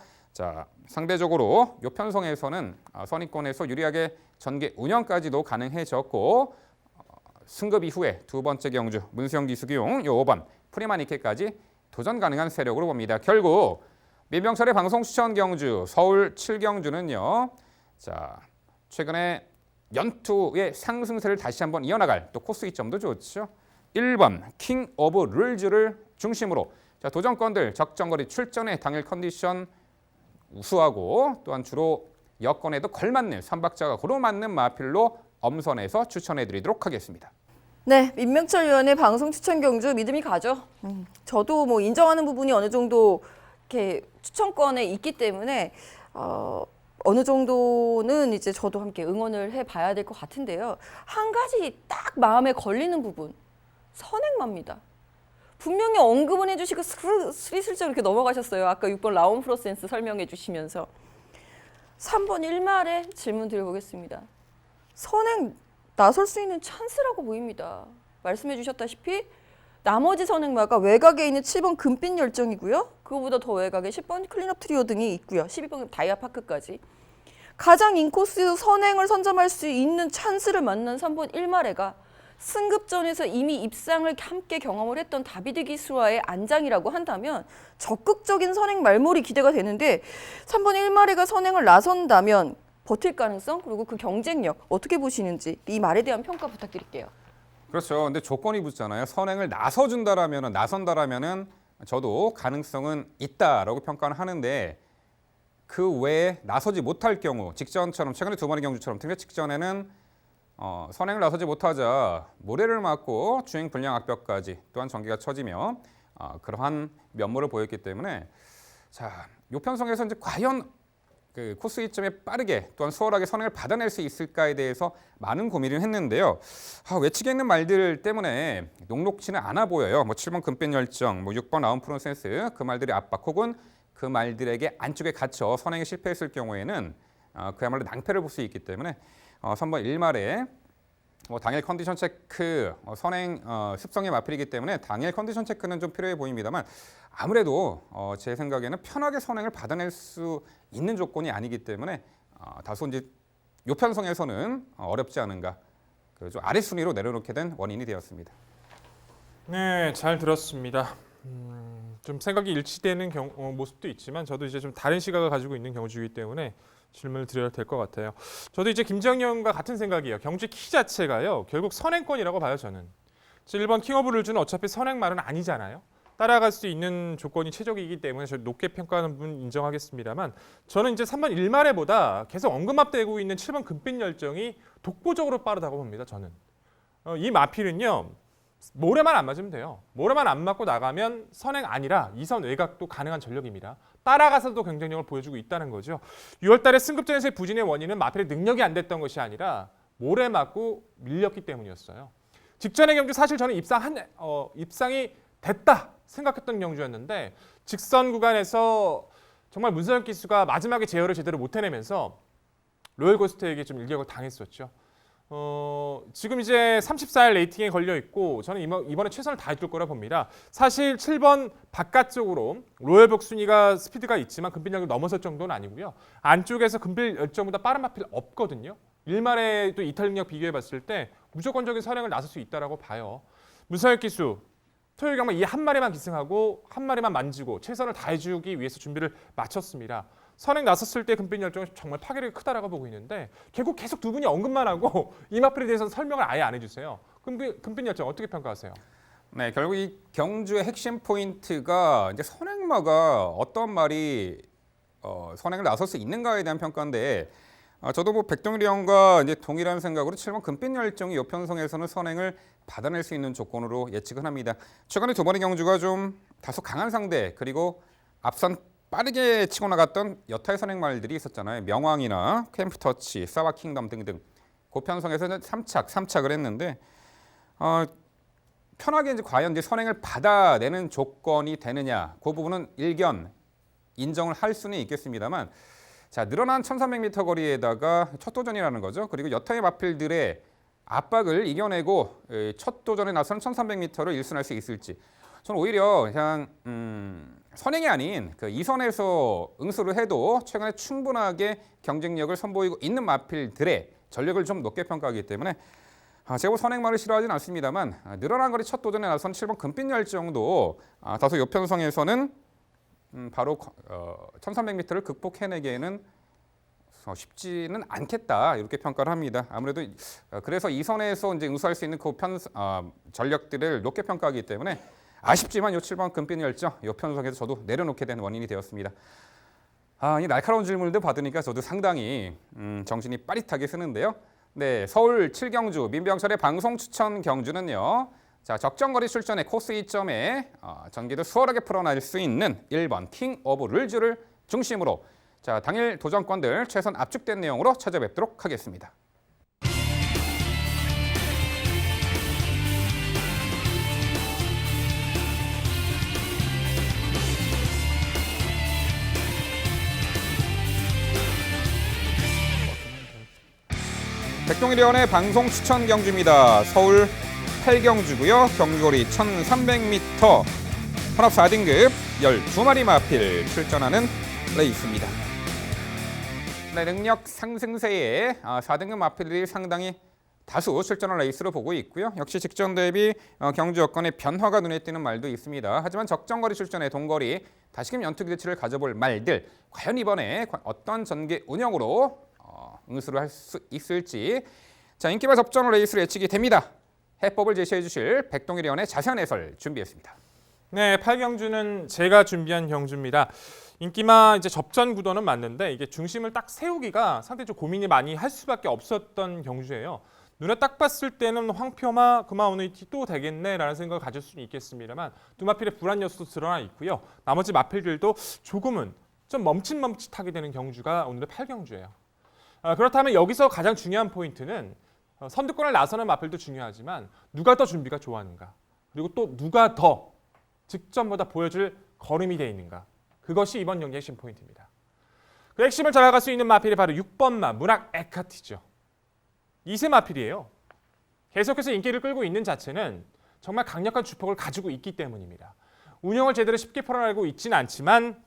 상대적으로 이 편성에서는 선입권에서 유리하게 전개 운영까지도 가능해졌고, 승급 이후에 두 번째 경주 문수영 기수기용 5번 프리마니케까지 도전 가능한 세력으로 봅니다. 결국 민병철의 방송 추천 경주 서울 7경주는요. 최근에 연투의 상승세를 다시 한번 이어나갈 또 코스 이점도 좋죠. 1번 킹 오브 룰즈를 중심으로 도전권들 적정거리 출전에 당일 컨디션 우수하고 또한 주로 여건에도 걸맞는 선박자가 고루 맞는 마필로 엄선해서 추천해드리도록 하겠습니다. 네, 민명철 위원의 방송 추천 경주 믿음이 가죠. 저도 인정하는 부분이 어느 정도 이렇게 추천권에 있기 때문에 어느 정도는 이제 저도 함께 응원을 해봐야 될 것 같은데요. 한 가지 딱 마음에 걸리는 부분, 선행마입니다. 분명히 언급은 해주시고 스리슬쩍 이렇게 넘어가셨어요. 아까 6번 라운 프로센스 설명해 주시면서. 3번 1말에 질문 드려보겠습니다. 선행 나설 수 있는 찬스라고 보입니다. 말씀해 주셨다시피 나머지 선행마가 외곽에 있는 7번 금빛 열정이고요. 그거보다 더 외곽에 10번 클린업 트리오 등이 있고요. 12번 다이아파크까지. 가장 인코스 선행을 선점할 수 있는 찬스를 만난 3번 1마레가 승급전에서 이미 입상을 함께 경험을 했던 다비드 기수와의 안장이라고 한다면 적극적인 선행 말몰이 기대가 되는데, 3번 1마레가 선행을 나선다면 버틸 가능성 그리고 그 경쟁력 어떻게 보시는지 이 말에 대한 평가 부탁드릴게요. 그렇죠. 근데 조건이 붙잖아요. 선행을 나선다라면은 저도 가능성은 있다라고 평가는 하는데, 그 외에 나서지 못할 경우 직전처럼 최근에 두 번의 경주처럼 특히 직전에는 선행을 나서지 못하자 모래를 맞고 주행 불량 악벽까지 또한 전개가 처지며 그러한 면모를 보였기 때문에 이 편성에서 이제 과연 그 코스 이점에 빠르게 또한 수월하게 선행을 받아낼 수 있을까에 대해서 많은 고민을 했는데요. 외측에 있는 말들 때문에 녹록치는 않아 보여요. 7번 금빛 열정, 6번 라운 프로센스 그 말들이 압박 혹은 그 말들에게 안쪽에 갇혀 선행에 실패했을 경우에는 그야말로 낭패를 볼 수 있기 때문에 3번 1말에 당일 컨디션 체크, 선행 습성의 마필이기 때문에 당일 컨디션 체크는 좀 필요해 보입니다만 아무래도 제 생각에는 편하게 선행을 받아낼 수 있는 조건이 아니기 때문에 다소 이제 요편성에서는 어렵지 않은가, 좀 아래 순위로 내려놓게 된 원인이 되었습니다. 네, 잘 들었습니다. 좀 생각이 일치되는 모습도 있지만 저도 이제 좀 다른 시각을 가지고 있는 경주이기 때문에 질문을 드려야 될 것 같아요. 저도 이제 김정영과 같은 생각이에요. 경주 키 자체가요. 결국 선행권이라고 봐요, 저는. 1번 킹 오브 룰즈는 어차피 선행말은 아니잖아요. 따라갈 수 있는 조건이 최적이기 때문에 저 높게 평가하는 부분 인정하겠습니다만 저는 이제 3번 1마레보다 계속 언급되고 있는 7번 금빛 열정이 독보적으로 빠르다고 봅니다, 저는. 이 마필은요. 모래만 안 맞으면 돼요. 모래만 안 맞고 나가면 선행 아니라 2선 외곽도 가능한 전력입니다. 따라가서도 경쟁력을 보여주고 있다는 거죠. 6월 달에 승급전에서의 부진의 원인은 마필의 능력이 안 됐던 것이 아니라 모래 맞고 밀렸기 때문이었어요. 직전의 경주 사실 저는 입상이 됐다 생각했던 경주였는데 직선 구간에서 정말 문서영 기수가 마지막에 제어를 제대로 못 해내면서 로열 고스트에게 좀 일격을 당했었죠. 지금 이제 34일 레이팅에 걸려 있고 저는 이번에 최선을 다해줄 거라 봅니다. 사실 7번 바깥쪽으로 로열 복순이가 스피드가 있지만 금빛열정 넘어설 정도는 아니고요. 안쪽에서 금빛 열정보다 빠른 마필 없거든요. 일말에 또 이탈 능력 비교해봤을 때 무조건적인 선행을 나설 수 있다라고 봐요. 문서영 기수 토요일 경마 이 한 마리만 기승하고 한 마리만 만지고 최선을 다해주기 위해서 준비를 마쳤습니다. 선행 나섰을 때 금빛 열정은 정말 파괴력이 크다라고 보고 있는데 결국 계속 두 분이 언급만 하고 이 마필에 대해서는 설명을 아예 안 해주세요. 금빛 열정 어떻게 평가하세요? 네, 결국 이 경주의 핵심 포인트가 이제 선행마가 어떤 말이 선행을 나설 수 있는가에 대한 평가인데 저도 뭐 백동일이 형과 이제 동일한 생각으로 7번 금빛 열정이 요편성에서는 선행을 받아낼 수 있는 조건으로 예측을 합니다. 최근에 두 번의 경주가 좀 다소 강한 상대 그리고 앞선 빠르게 치고 나갔던 여타의 선행말들이 있었잖아요. 명왕이나 캠프터치, 사와킹덤 등등. 고편성에서는 3착을 했는데 편하게 이제 과연 이제 선행을 받아내는 조건이 되느냐, 그 부분은 일견 인정을 할 수는 있겠습니다만, 자 늘어난 1,300m 거리에다가 첫 도전이라는 거죠. 그리고 여타의 마필들의 압박을 이겨내고 첫 도전에 나서는 1,300m를 일순할 수 있을지. 저는 오히려 그냥 선행이 아닌 그 2선에서 응수를 해도 최근에 충분하게 경쟁력을 선보이고 있는 마필들의 전력을 좀 높게 평가하기 때문에 제가 선행말을 싫어하지는 않습니다만 늘어난 거리 첫 도전에 나선 7번 금빛 열정도 다소 요편성에서는 바로 1,300m를 극복해내기에는 쉽지는 않겠다 이렇게 평가를 합니다. 아무래도 그래서 2선에서 이제 응수할 수 있는 그 전력들을 높게 평가하기 때문에 아쉽지만 요 7번 금빛 열정 요 편성에서 저도 내려놓게 된 원인이 되었습니다. 이 날카로운 질문을 받으니까 저도 상당히 정신이 빠릿하게 쓰는데요. 네, 서울 7경주 민병철의 방송 추천 경주는요. 자, 적정거리 출전의 코스 2점에 전기도 수월하게 풀어낼 수 있는 1번 킹 오브 룰즈를 중심으로 자, 당일 도전권들 최선 압축된 내용으로 찾아뵙도록 하겠습니다. 백동일의원의 방송 추천 경주입니다. 서울 8경주고요. 경주거리 1,300m, 혼합 4등급 12마리 마필 출전하는 레이스입니다. 네, 능력 상승세에 4등급 마필들이 상당히 다수 출전한 레이스로 보고 있고요. 역시 직전 대비 경주 여건의 변화가 눈에 띄는 말도 있습니다. 하지만 적정거리 출전의 동거리 다시금 연투기 대치를 가져볼 말들 과연 이번에 어떤 전개 운영으로 응수를 할 수 있을지 자 인기발 접전 레이스를 예측이 됩니다. 해법을 제시해 주실 백동일 의원의 자세한 해설 준비했습니다. 네, 8경주는 제가 준비한 경주입니다. 인기마 이제 접전 구도는 맞는데 이게 중심을 딱 세우기가 상당히 좀 고민이 많이 할 수밖에 없었던 경주예요. 눈에 딱 봤을 때는 황표마 금화오너이티 또 되겠네라는 생각을 가질 수는 있겠습니다만 두 마필의 불안 요소도 드러나 있고요. 나머지 마필들도 조금은 좀 멈칫멈칫하게 되는 경주가 오늘의 8경주예요. 그렇다면 여기서 가장 중요한 포인트는 선두권을 나서는 마필도 중요하지만 누가 더 준비가 좋았는가 그리고 또 누가 더 직전보다 보여줄 걸음이 돼 있는가 그것이 이번 경기의 핵심 포인트입니다. 그 핵심을 잡아갈 수 있는 마필이 바로 6번 마 문학 에카티죠. 2세 마필이에요. 계속해서 인기를 끌고 있는 자체는 정말 강력한 주폭을 가지고 있기 때문입니다. 운영을 제대로 쉽게 풀어내고 있지는 않지만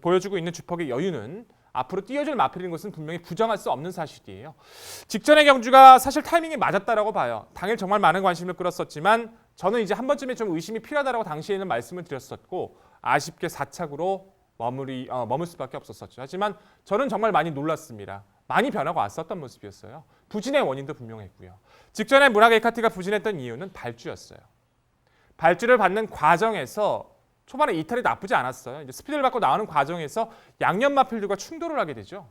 보여주고 있는 주폭의 여유는 앞으로 뛰어줄 마필인 것은 분명히 부정할 수 없는 사실이에요. 직전의 경주가 사실 타이밍이 맞았다라고 봐요. 당일 정말 많은 관심을 끌었었지만 저는 이제 한 번쯤에 좀 의심이 필요하다라고 당시에는 말씀을 드렸었고 아쉽게 4착으로 머물 수밖에 없었었죠. 하지만 저는 정말 많이 놀랐습니다. 많이 변화가 왔었던 모습이었어요. 부진의 원인도 분명했고요. 직전에 문학 에카티가 부진했던 이유는 발주였어요. 발주를 받는 과정에서 초반에 이탈이 나쁘지 않았어요. 이제 스피드를 받고 나오는 과정에서 양념 마필들과 충돌을 하게 되죠.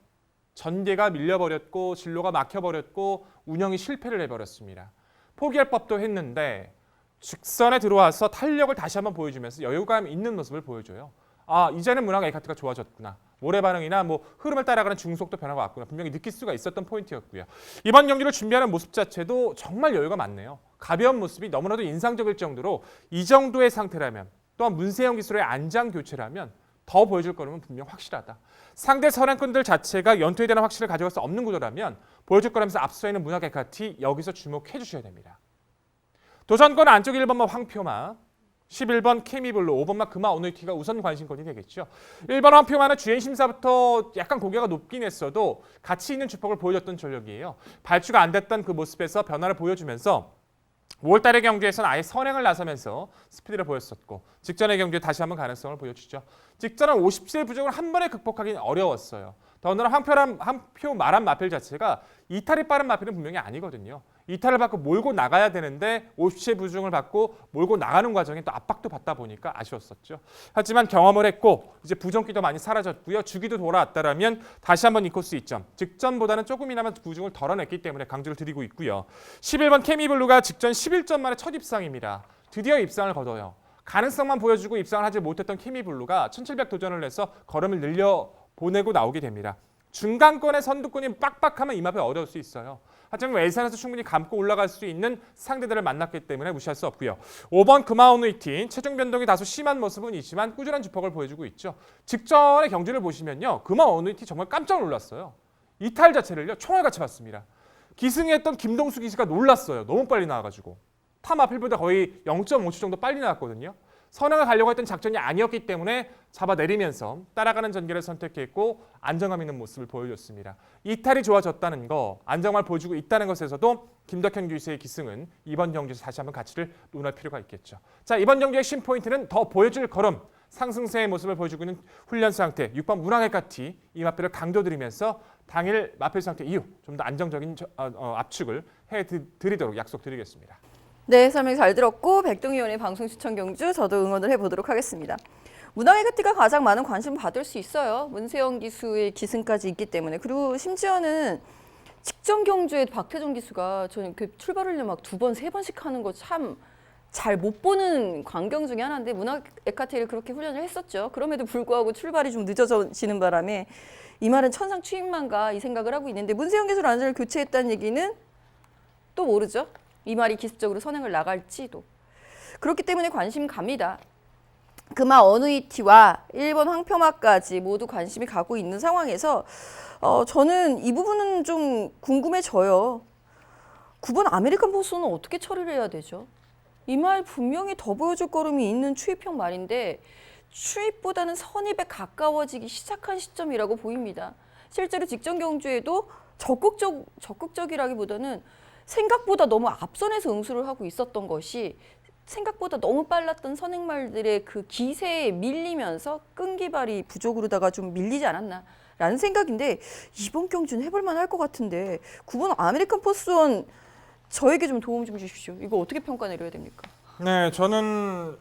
전개가 밀려버렸고 진로가 막혀버렸고 운영이 실패를 해버렸습니다. 포기할 법도 했는데 직선에 들어와서 탄력을 다시 한번 보여주면서 여유감 있는 모습을 보여줘요. 아, 이제는 문학 에카트가 좋아졌구나. 모래 반응이나 흐름을 따라가는 중속도 변화가 왔구나. 분명히 느낄 수가 있었던 포인트였고요. 이번 경기를 준비하는 모습 자체도 정말 여유가 많네요. 가벼운 모습이 너무나도 인상적일 정도로 이 정도의 상태라면 또한 문세영 기술의 안장 교체라면 더 보여줄 거라면 분명 확실하다. 상대 선행꾼들 자체가 연투에 대한 확신을 가져갈 수 없는 구도라면 보여줄 거라면서 앞서 있는 문학 에카티 여기서 주목해 주셔야 됩니다. 도전권 안쪽 1번마 황표마, 11번 케미블루, 5번마 금화 오너티가 우선 관심권이 되겠죠. 1번 황표마는 주행 심사부터 약간 고개가 높긴 했어도 가치 있는 주폭을 보여줬던 전력이에요. 발주가 안 됐던 그 모습에서 변화를 보여주면서 5월달의 경주에서는 아예 선행을 나서면서 스피드를 보였었고 직전의 경주에 다시 한번 가능성을 보여주죠. 직전은 50세 부족을 한 번에 극복하기는 어려웠어요. 더군다나 황표 마란 마필 자체가 이탈이 빠른 마필은 분명히 아니거든요. 이탈을 받고 몰고 나가야 되는데 50세 부중을 받고 몰고 나가는 과정에 또 압박도 받다 보니까 아쉬웠었죠. 하지만 경험을 했고 이제 부정기도 많이 사라졌고요. 주기도 돌아왔다라면 다시 한번 이 코스 2점. 직전보다는 조금이나마 부중을 덜어냈기 때문에 강조를 드리고 있고요. 11번 케미블루가 직전 11점 만에 첫 입상입니다. 드디어 입상을 거둬요. 가능성만 보여주고 입상을 하지 못했던 케미블루가 1700 도전을 해서 걸음을 늘려 보내고 나오게 됩니다. 중간권의 선두권이 빡빡하면 이 마필 어려울 수 있어요. 하지만 외선에서 충분히 감고 올라갈 수 있는 상대들을 만났기 때문에 무시할 수 없고요. 5번 금화오누이틴 체중 변동이 다소 심한 모습은 있지만 꾸준한 주폭을 보여주고 있죠. 직전의 경주를 보시면요. 금화오누이틴 정말 깜짝 놀랐어요. 이탈 자체를요. 총알같이 봤습니다. 기승했던 김동수 기수가 놀랐어요. 너무 빨리 나와가지고. 타 마필보다 거의 0.5초 정도 빨리 나왔거든요. 선행을 가려고 했던 작전이 아니었기 때문에 잡아내리면서 따라가는 전개를 선택했고 안정감 있는 모습을 보여줬습니다. 이탈이 좋아졌다는 거, 안정감을 보여주고 있다는 것에서도 김덕현 교수의 기승은 이번 경기에서 다시 한번 가치를 논할 필요가 있겠죠. 자, 이번 경기의 심포인트는 더 보여줄 걸음, 상승세의 모습을 보여주고 있는 훈련 상태, 6번 문항의까티 이 마필을 강조드리면서 당일 마필 상태 이후 좀 더 안정적인 압축을 해드리도록 약속드리겠습니다. 네, 설명 잘 들었고 백동희 의원의 방송 추천 경주 저도 응원을 해보도록 하겠습니다. 문항의가티가 가장 많은 관심을 받을 수 있어요. 문세영 기수의 기승까지 있기 때문에. 그리고 심지어는 직전 경주에 박태종 기수가 저는 그 출발을 막 2번, 3번씩 하는 거 참 잘 못 보는 광경 중에 하나인데 문항의카티를 그렇게 훈련을 했었죠. 그럼에도 불구하고 출발이 좀 늦어지는 바람에 이 말은 천상추임만가 이 생각을 하고 있는데 문세영 기수를 안전을 교체했다는 얘기는 또 모르죠. 이 말이 기습적으로 선행을 나갈지도. 그렇기 때문에 관심 갑니다. 금화 어누이티와 1번 황표마까지 모두 관심이 가고 있는 상황에서 저는 이 부분은 좀 궁금해져요. 9번 아메리칸 포스는 어떻게 처리를 해야 되죠? 이 말 분명히 더 보여줄 걸음이 있는 추입형 말인데 추입보다는 선입에 가까워지기 시작한 시점이라고 보입니다. 실제로 직전 경주에도 적극적이라기보다는 생각보다 너무 앞선에서 응수를 하고 있었던 것이 생각보다 너무 빨랐던 선행말들의 그 기세에 밀리면서 끈기발이 부족으로다가 좀 밀리지 않았나라는 생각인데 이번 경주는 해볼만 할 것 같은데 9번 아메리칸 포스원 저에게 좀 도움 좀 주십시오. 이거 어떻게 평가 내려야 됩니까? 네, 저는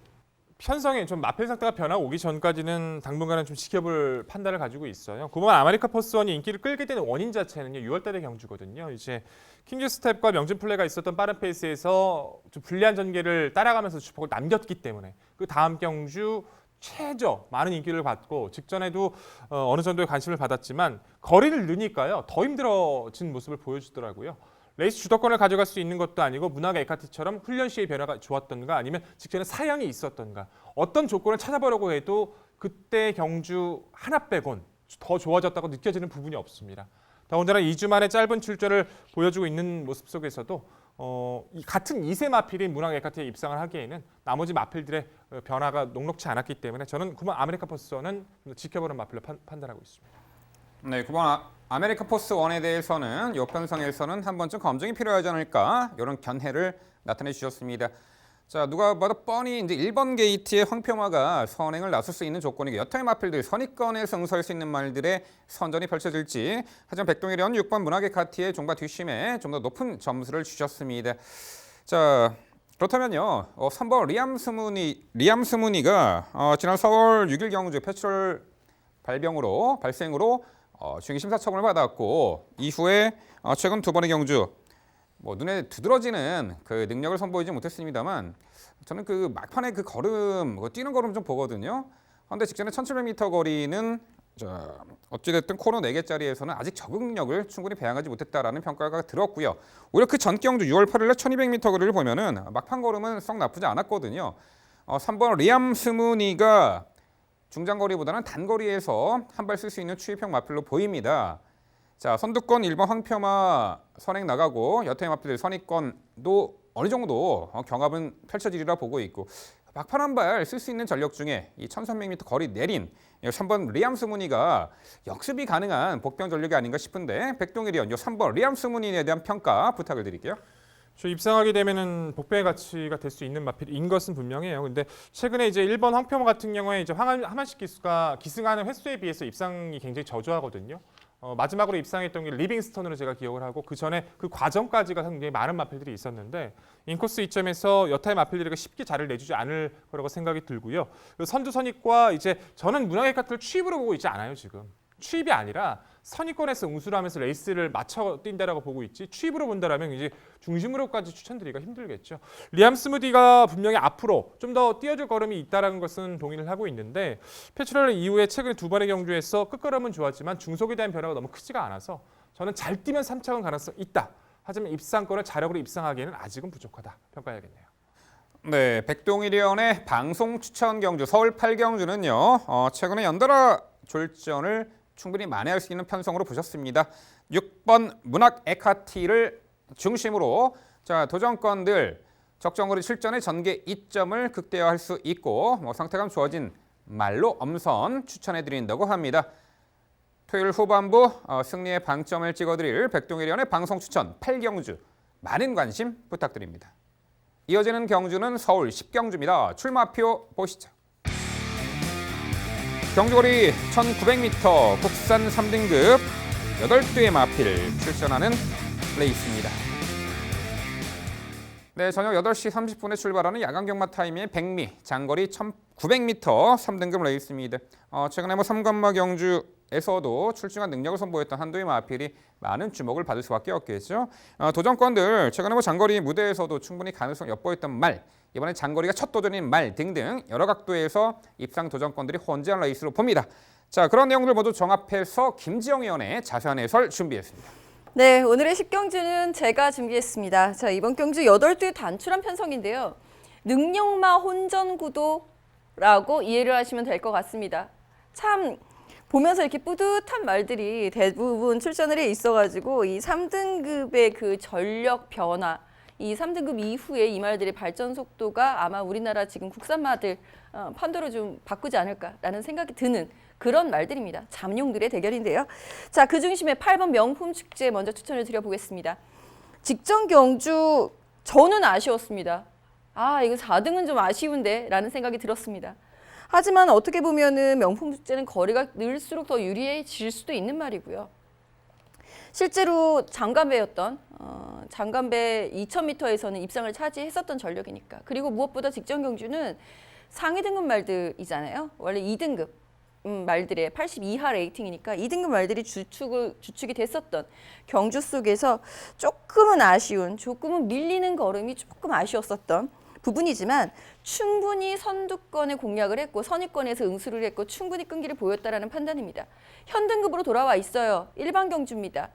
편성에 좀 마필 상태가 변화가 오기 전까지는 당분간은 좀 지켜볼 판단을 가지고 있어요. 9번 아메리카 포스원이 인기를 끌게 되는 원인 자체는요. 6월달의 경주거든요. 이제 킹즈 스텝과 명진 플레이가 있었던 빠른 페이스에서 좀 불리한 전개를 따라가면서 주폭을 남겼기 때문에 그 다음 경주 최저 많은 인기를 받고 직전에도 어느 정도의 관심을 받았지만 거리를 넣으니까요. 더 힘들어진 모습을 보여주더라고요. 레이스 주도권을 가져갈 수 있는 것도 아니고 문학의 에카티처럼 훈련 시의 변화가 좋았던가 아니면 직전에 사양이 있었던가 어떤 조건을 찾아보려고 해도 그때 경주 하나 빼곤 더 좋아졌다고 느껴지는 부분이 없습니다. 더군다나 2주 만에 짧은 출전을 보여주고 있는 모습 속에서도 이 같은 2세 마필인 문학 에카트에 입상을 하기에는 나머지 마필들의 변화가 녹록치 않았기 때문에 저는 9번 아메리카 포스원은 지켜보는 마필로 판단하고 있습니다. 네, 9번 아메리카 포스 1에 대해서는 이 편성에서는 한 번쯤 검증이 필요하지 않을까 이런 견해를 나타내 주셨습니다. 자, 누가 봐도 뻔히 이제 1번 게이트의 황평화가 선행을 나설 수 있는 조건이고 여타의 마필들 선입권에서 응수할 수 있는 말들의 선전이 펼쳐질지. 하지만 백동일현 6번 문학의 카티의 종과 뒷심에 좀 더 높은 점수를 주셨습니다. 자, 그렇다면요. 3번 리암 스무니가 지난 4월 6일 경주 패출혈 발생으로 중위 심사 처분을 받았고 이후에 최근 2번의 경주 눈에 두드러지는 그 능력을 선보이지 못했습니다만 저는 그 막판에 그 걸음, 뛰는 걸음 좀 보거든요. 그런데 직전에 1700m 거리는 어찌됐든 코너 4개짜리에서는 아직 적응력을 충분히 배양하지 못했다라는 평가가 들었고요. 오히려 그 전 경주 6월 8일에 1200m 거리를 보면은 막판 걸음은 썩 나쁘지 않았거든요. 3번 리암 스무니가 중장거리보다는 단거리에서 한 발 쓸 수 있는 추입형 마필로 보입니다. 자, 선두권 1번 황평화 선행 나가고 여타의 마필들 선입권도 어느 정도 경합은 펼쳐지리라 보고 있고 막판 한 발 쓸 수 있는 전력 중에 이 1300m 거리 내린 3번 리암 스무니가 역습이 가능한 복병 전력이 아닌가 싶은데 백동일이요 3번 리암 스무니에 대한 평가 부탁을 드릴게요. 저 입상하게 되면은 복병의 가치가 될 수 있는 마필인 것은 분명해요. 근데 최근에 이제 1번 황평화 같은 경우에 이제 하만식 기수가 기승하는 횟수에 비해서 입상이 굉장히 저조하거든요. 마지막으로 입상했던 게 리빙스턴으로 제가 기억을 하고 그 전에 그 과정까지가 굉장히 많은 마필들이 있었는데 인코스 이점에서 여타의 마필들에게 쉽게 자리를 내주지 않을 거라고 생각이 들고요. 선두 선입과 이제 저는 문학의 카트를 추입으로 보고 있지 않아요 지금. 추입이 아니라 선입권에서 응수를 하면서 레이스를 맞춰 뛴다라고 보고 있지 추입으로 본다라면 이제 중심으로까지 추천드리기가 힘들겠죠. 리암 스무디가 분명히 앞으로 좀 더 뛰어줄 걸음이 있다라는 것은 동의를 하고 있는데 패출혈 이후에 최근 2번의 경주에서 끝걸음은 좋았지만 중속에 대한 변화가 너무 크지가 않아서 저는 잘 뛰면 3차원 가능성이 있다. 하지만 입상권을 자력으로 입상하기에는 아직은 부족하다 평가해야겠네요. 네, 백동일현의 방송 추천 경주 서울 8경주는요. 최근에 연달아 졸전을 충분히 만회할 수 있는 편성으로 보셨습니다. 6번 문학 에카티를 중심으로 도전권들 적정거리 출전의 전개 이점을 극대화할 수 있고 상태감 좋아진 말로 엄선 추천해드린다고 합니다. 토요일 후반부 승리의 방점을 찍어드릴 백동일현의 방송 추천 8경주 많은 관심 부탁드립니다. 이어지는 경주는 서울 10경주입니다. 출마표 보시죠. 경주거리 1900m 국산 3등급 8대의 마필 출전하는 레이스입니다. 네, 저녁 8시 30분에 출발하는 야간 경마 타임의 백미 장거리 1900m 3등급 레이스입니다. 최근에 삼관마 경주에서도 출중한 능력을 선보였던 한도의 마필이 많은 주목을 받을 수밖에 없겠죠. 도전권들 최근에 장거리 무대에서도 충분히 가능성 엿보였던 말, 이번에 장거리가 첫 도전인 말 등등 여러 각도에서 입상 도전권들이 혼재한 레이스로 봅니다. 자, 그런 내용들 모두 종합해서 김지영 의원의 자세한 해설 준비했습니다. 네, 오늘의 10경주는 제가 준비했습니다. 자, 이번 경주 8대 단출한 편성인데요. 능력마 혼전구도라고 이해를 하시면 될 것 같습니다. 참 보면서 이렇게 뿌듯한 말들이 대부분 출전을 해 있어가지고 이 3등급의 그 전력 변화, 이 3등급 이후에 이 말들의 발전 속도가 아마 우리나라 지금 국산마들 판도를 좀 바꾸지 않을까라는 생각이 드는 그런 말들입니다. 잠룡들의 대결인데요. 자, 그 중심에 8번 명품 축제 먼저 추천을 드려보겠습니다. 직전 경주 저는 아쉬웠습니다. 이거 4등은 좀 아쉬운데 라는 생각이 들었습니다. 하지만 어떻게 보면은 명품 축제는 거리가 늘수록 더 유리해질 수도 있는 말이고요. 실제로 장간배였던 장간배 2000m에서는 입상을 차지했었던 전력이니까. 그리고 무엇보다 직전 경주는 상위 등급 말들이잖아요. 원래 2등급 말들의 80 이하 레이팅이니까 2등급 말들이 주축이 됐었던 경주 속에서 조금은 밀리는 걸음이 조금 아쉬웠었던 부분이지만 충분히 선두권에 공략을 했고 선입권에서 응수를 했고 충분히 끈기를 보였다라는 판단입니다. 현등급으로 돌아와 있어요. 일반 경주입니다.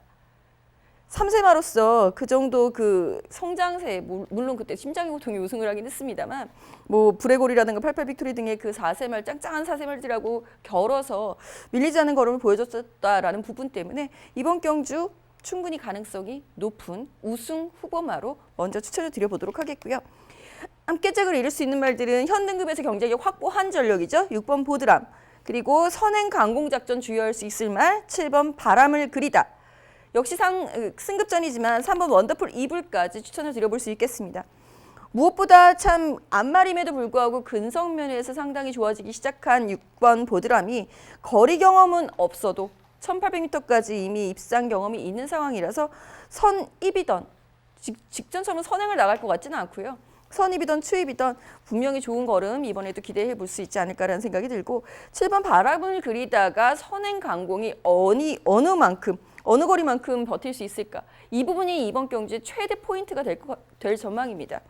3세마로서 그 정도 그 성장세, 물론 그때 심장의 고통이 우승을 하긴 했습니다만 뭐 브레골이라든가 88 빅토리 등의 그 4세말 짱짱한 4세말들하고 겨뤄서 밀리지 않는 걸음을 보여줬다라는 부분 때문에 이번 경주 충분히 가능성이 높은 우승 후보마로 먼저 추천을 드려보도록 하겠고요. 함께짝을 이룰 수 있는 말들은 현 등급에서 경쟁력 확보한 전력이죠. 6번 보드람, 그리고 선행 강공작전 주의할 수 있을 말 7번 바람을 그리다. 역시 승급전이지만 3번 원더풀 이불까지 추천을 드려볼 수 있겠습니다. 무엇보다 참 앞말임에도 불구하고 근성면에서 상당히 좋아지기 시작한 6번 보드람이 거리 경험은 없어도 1800m까지 이미 입상 경험이 있는 상황이라서 선입이던 직전처럼 선행을 나갈 것 같지는 않고요. 선입이던 추입이던 분명히 좋은 걸음 이번에도 기대해 볼 수 있지 않을까라는 생각이 들고 7번 바람을 그리다가 선행 강공이 어느 만큼 어느 거리만큼 버틸 수 있을까? 이 부분이 이번 경주의 최대 포인트가 될 전망입니다.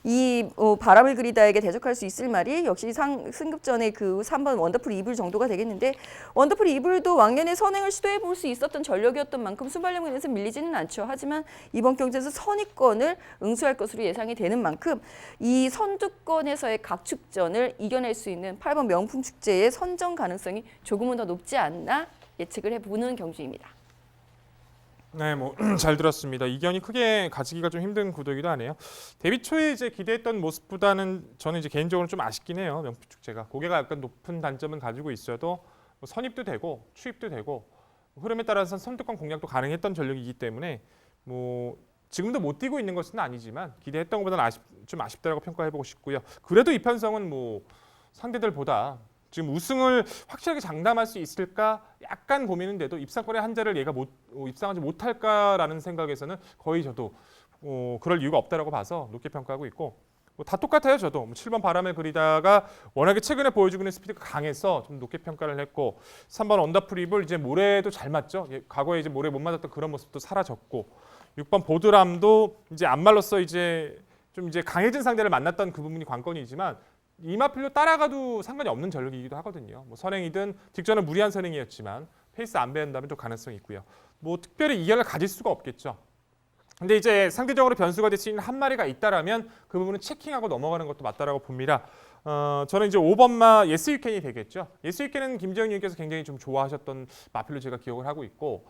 이 바람을 그리다에게 대적할 수 있을 말이 역시 승급전의 그 3번 원더풀 이불 정도가 되겠는데 원더풀 이불도 왕년에 선행을 시도해 볼 수 있었던 전력이었던 만큼 순발력 면에서 밀리지는 않죠. 하지만 이번 경주에서 선위권을 응수할 것으로 예상이 되는 만큼 이 선두권에서의 각축전을 이겨낼 수 있는 8번 명품축제의 선정 가능성이 조금은 더 높지 않나 예측을 해보는 경주입니다. 네, 뭐 잘 들었습니다. 이견이 크게 가지기가 좀 힘든 구도이기도 하네요. 데뷔 초에 이제 기대했던 모습보다는 저는 이제 개인적으로 좀 아쉽긴 해요. 명품 축제가 고개가 약간 높은 단점은 가지고 있어도 뭐 선입도 되고 추입도 되고 흐름에 따라서 선두권 공략도 가능했던 전력이기 때문에 뭐 지금도 못 뛰고 있는 것은 아니지만 기대했던 것보다는 좀 아쉽다라고 평가해보고 싶고요. 그래도 이 편성은 뭐 상대들보다 지금 우승을 확실하게 장담할 수 있을까 약간 고민은 돼도 입상권의 한 자를 얘가 입상하지 못할까라는 생각에서는 거의 저도 그럴 이유가 없다라고 봐서 높게 평가하고 있고 다 똑같아요. 저도 7번 바람을 그리다가 워낙에 최근에 보여주고 있는 스피드가 강해서 좀 높게 평가를 했고 3번 언더풀 이블 이제 모래도 잘 맞죠. 과거에 이제 모래 못 맞았던 그런 모습도 사라졌고 6번 보드람도 이제 안말로써 이제 좀 이제 강해진 상대를 만났던 그 부분이 관건이지만 이마필로 따라가도 상관이 없는 전력이기도 하거든요. 뭐 선행이든 직전은 무리한 선행이었지만 페이스 안 배운다면 또 가능성이 있고요. 뭐 특별히 이견을 가질 수가 없겠죠. 근데 이제 상대적으로 변수가 될 수 있는 한 마리가 있다라면 그 부분은 체킹하고 넘어가는 것도 맞다라고 봅니다. 저는 이제 5번마 예스 유캔이 되겠죠. 예스 유캔은 김재영 님께서 굉장히 좀 좋아하셨던 마필로 제가 기억을 하고 있고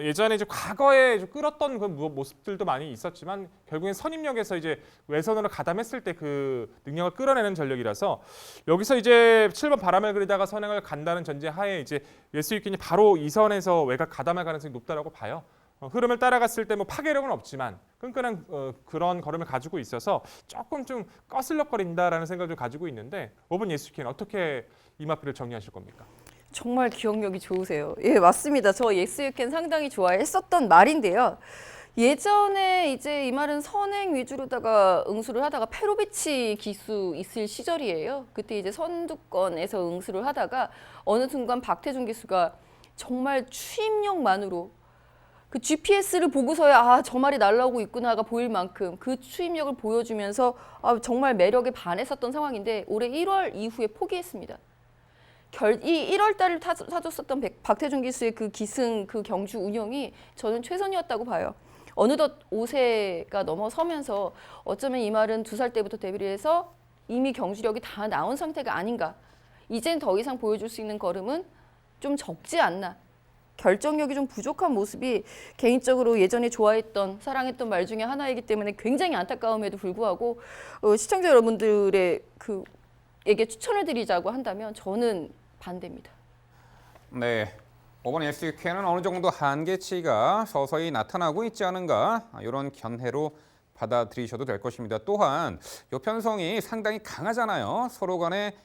예전에 이제 과거에 좀 끌었던 그 모습들도 많이 있었지만 결국엔 선입력에서 이제 외선으로 가담했을 때 그 능력을 끌어내는 전력이라서 여기서 이제 7번 바람을 그리다가 선행을 간다는 전제 하에 이제 예스 유캔이 바로 2선에서 외곽 가담할 가능성이 높다라고 봐요. 흐름을 따라갔을 때 뭐 파괴력은 없지만 끈끈한 그런 걸음을 가지고 있어서 조금 좀 꺼슬럭거린다라는 생각을 가지고 있는데 5번 예스 유캔 어떻게 이마필을 정리하실 겁니까? 정말 기억력이 좋으세요. 예, 맞습니다. 저 예스 유캔 상당히 좋아했었던 말인데요. 예전에 이제 이 말은 선행 위주로다가 응수를 하다가 페로비치 기수 있을 시절이에요. 그때 이제 선두권에서 응수를 하다가 어느 순간 박태준 기수가 정말 추임력만으로 그 GPS를 보고서야 저 말이 날라오고 있구나가 보일 만큼 그 추임력을 보여주면서 정말 매력에 반했었던 상황인데 올해 1월 이후에 포기했습니다. 이 1월 달을 사줬었던 박태준 기수의 그 기승 그 경주 운영이 저는 최선이었다고 봐요. 어느덧 5세가 넘어서면서 어쩌면 이 말은 2살 때부터 데뷔를 해서 이미 경주력이 다 나온 상태가 아닌가. 이젠 더 이상 보여줄 수 있는 걸음은 좀 적지 않나. 결정력이 좀 부족한 모습이 개인적으로 예전에 좋아했던 사랑했던 말 중에 하나이기 때문에 굉장히 안타까움에도 불구하고 시청자 여러분들의 에게 추천을 드리자고 한다면 저는 반대입니다. 네, 5번 SUK는 어느 정도 한계치가 서서히 나타나고 있지 않은가 이런 견해로 받아들이셔도 될 것입니다. 또한 이 편성이 상당히 강하잖아요. 서로 간에